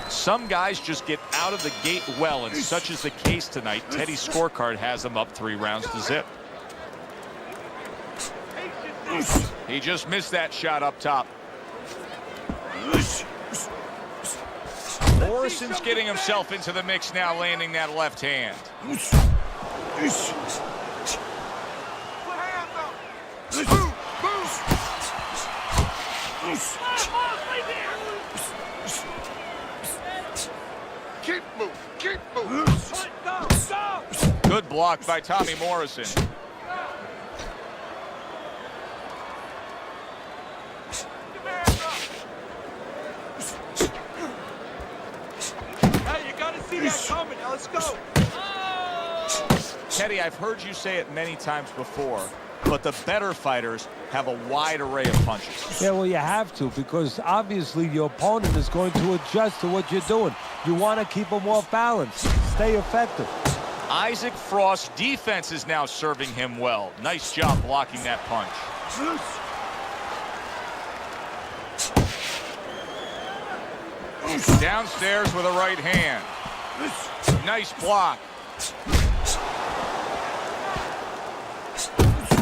Some guys just get out of the gate well, and such is the case tonight. Teddy's scorecard has them up 3 rounds to zip. He just missed that shot up top. Morrison's getting himself into the mix now, landing that left hand. Keep moving, keep moving. Good block by Tommy Morrison. Hey, you gotta see that coming. Now let's go. Teddy, I've heard you say it many times before, but the better fighters have a wide array of punches. Yeah, well, you have to, because obviously your opponent is going to adjust to what you're doing. You want to keep him off balance. Stay effective. Isaac Frost's defense is now serving him well. Nice job blocking that punch. Downstairs with a right hand. Nice block.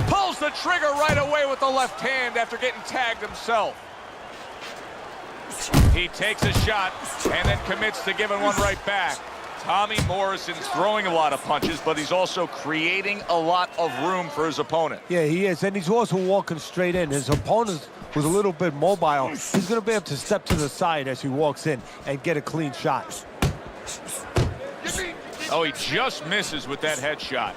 Pulls the trigger right away with the left hand after getting tagged himself. He takes a shot and then commits to giving one right back. Tommy Morrison's throwing a lot of punches, but he's also creating a lot of room for his opponent. Yeah, he is, and he's also walking straight in. His opponent was a little bit mobile. He's going to be able to step to the side as he walks in and get a clean shot. Oh, he just misses with that headshot.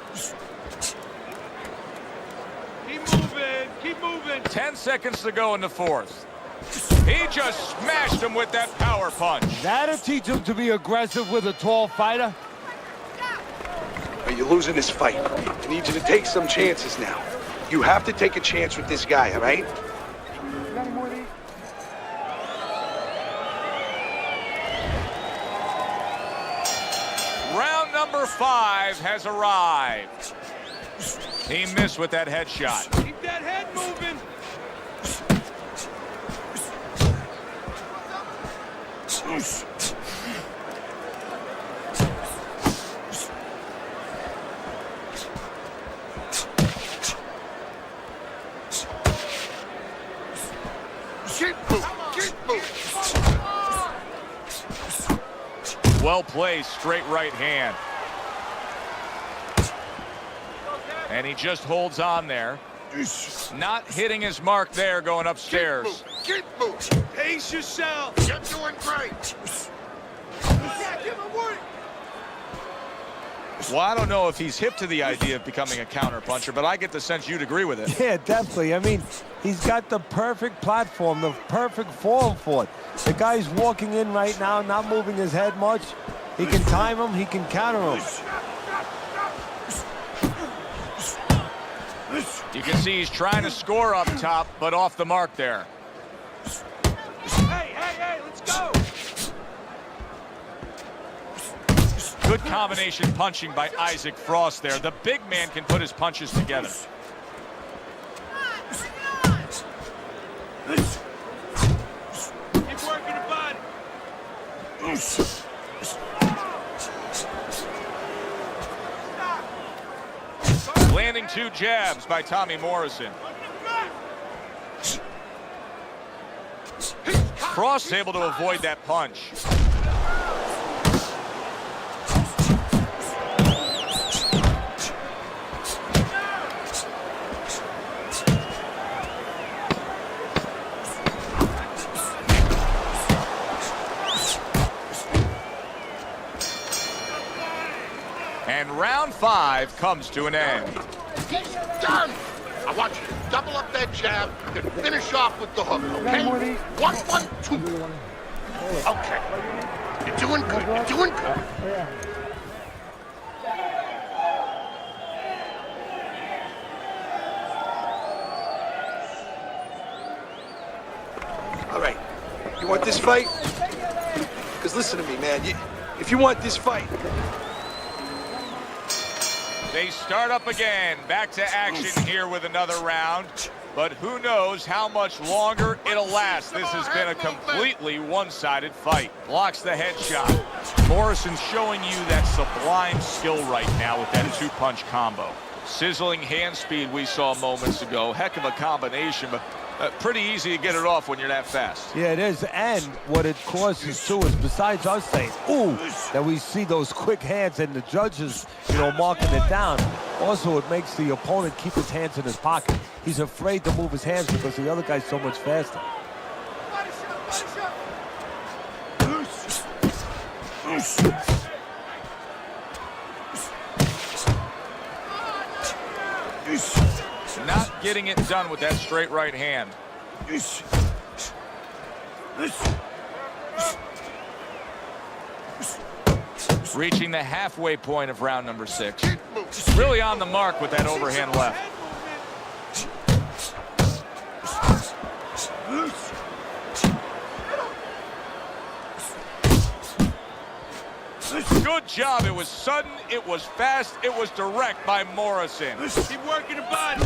Keep moving, keep moving. 10 seconds to go in the fourth. He just smashed him with that power punch. That'll teach him to be aggressive with a tall fighter. But you're losing this fight. I need you to take some chances now. You have to take a chance with this guy, all right? Round number 5 has arrived. He missed with that headshot. Keep that head moving. Keep moving, keep moving. Well placed, straight right hand. And he just holds on there. Not hitting his mark there going upstairs. Keep moving. Pace yourself. You're doing great. Well, I don't know if he's hip to the idea of becoming a counter puncher, but I get the sense you'd agree with it. Yeah, definitely. I mean, he's got the perfect platform, the perfect form for it. The guy's walking in right now, not moving his head much. He can time him, he can counter him. You can see he's trying to score up top, but off the mark there. Good combination punching by Isaac Frost there. The big man can put his punches together. Keep working the body. Landing 2 jabs by Tommy Morrison. Frost able to avoid that punch. And round 5 comes to an end. He's done. I want you to double up that jab, then finish off with the hook, okay? 1, 1, 2. Okay. You're doing good. You're doing good. All right. You want this fight? Because listen to me, man. If you want this fight, They start up again. Back to action here with another round. But who knows how much longer it'll last. This has been a completely one-sided fight. Blocks the headshot. Morrison showing you that sublime skill right now with that 2-punch combo. Sizzling hand speed we saw moments ago. Heck of a combination, but pretty easy to get it off when you're that fast. Yeah, it is. And what it causes too is, besides us saying, ooh, that we see those quick hands and the judges, marking it down, also it makes the opponent keep his hands in his pocket. He's afraid to move his hands because the other guy's so much faster. Not getting it done with that straight right hand. Reaching the halfway point of round number 6. Really on the mark with that overhand left. Good job. It was sudden, it was fast, it was direct by Morrison. keep working the body.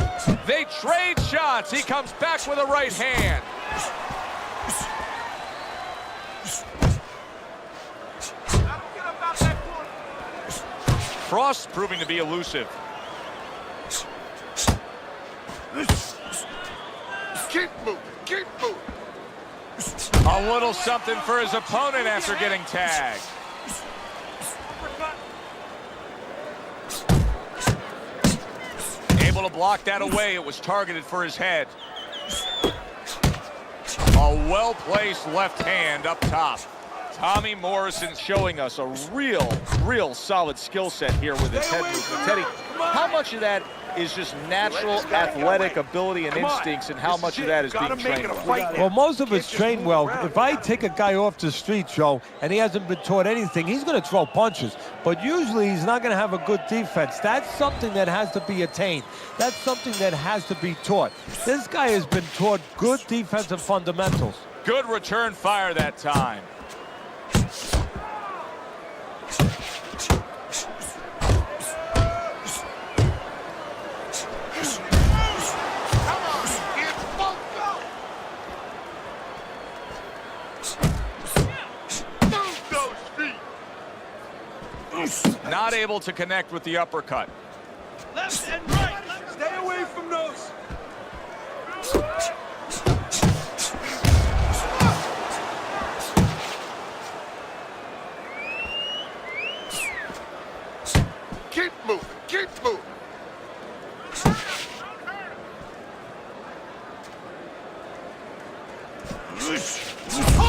They trade shots. He comes back with a right hand. Frost proving to be elusive. Keep moving. Keep moving. A little something for his opponent after getting tagged. Able to block that away. It was targeted for his head. A well-placed left hand up top. Tommy Morrison showing us a real solid skill set here with his head movement. Teddy, how much of that is just natural athletic ability and instincts, and how much of that is being trained well? Well, most of it's trained well. If I take a guy off the street, Joe, and he hasn't been taught anything, he's going to throw punches. But usually he's not going to have a good defense. That's something that has to be attained. That's something that has to be taught. This guy has been taught good defensive fundamentals. Good return fire that time. Not able to connect with the uppercut. Left and right. Stay away from those. Keep moving. Keep moving.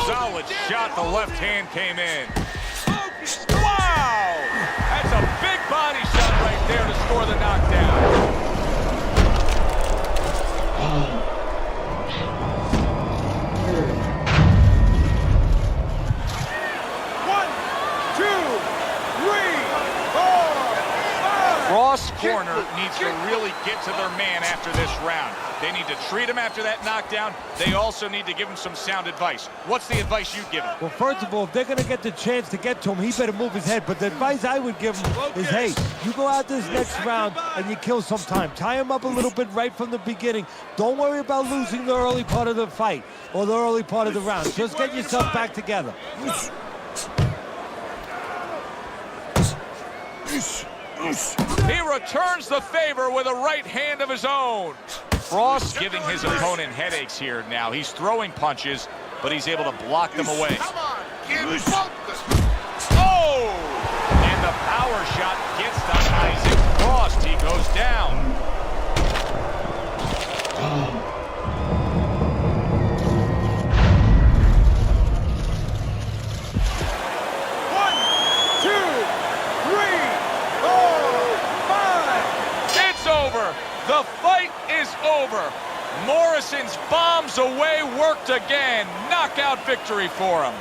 Solid shot. The left hand came in. Wow! That's a big body shot right there to score the knockdown. Ross corner needs to really get to their man after this round. They need to treat him after that knockdown. They also need to give him some sound advice. What's the advice you'd give him? Well, first of all, if they're going to get the chance to get to him, he better move his head. But the advice I would give him is, hey, you go out this next round and you kill some time. Tie him up a little bit right from the beginning. Don't worry about losing the early part of the fight or the early part of the round. Just get yourself back together. He returns the favor with a right hand of his own. Frost giving his opponent headaches here now. He's throwing punches, but he's able to block them away. Come on, kid, focus. Oh! And the power shot gets to Isaac Frost. He goes down. The fight is over. Morrison's bombs away worked again. Knockout victory for him.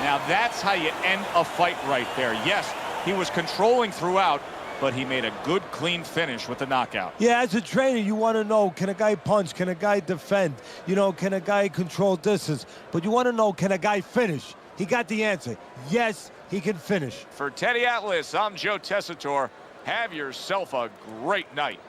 Now that's how you end a fight right there. Yes, he was controlling throughout, but he made a good, clean finish with the knockout. Yeah, as a trainer, you want to know, can a guy punch? Can a guy defend? You know, can a guy control distance? But you want to know, can a guy finish? He got the answer. Yes, he can finish. For Teddy Atlas, I'm Joe Tessitore. Have yourself a great night.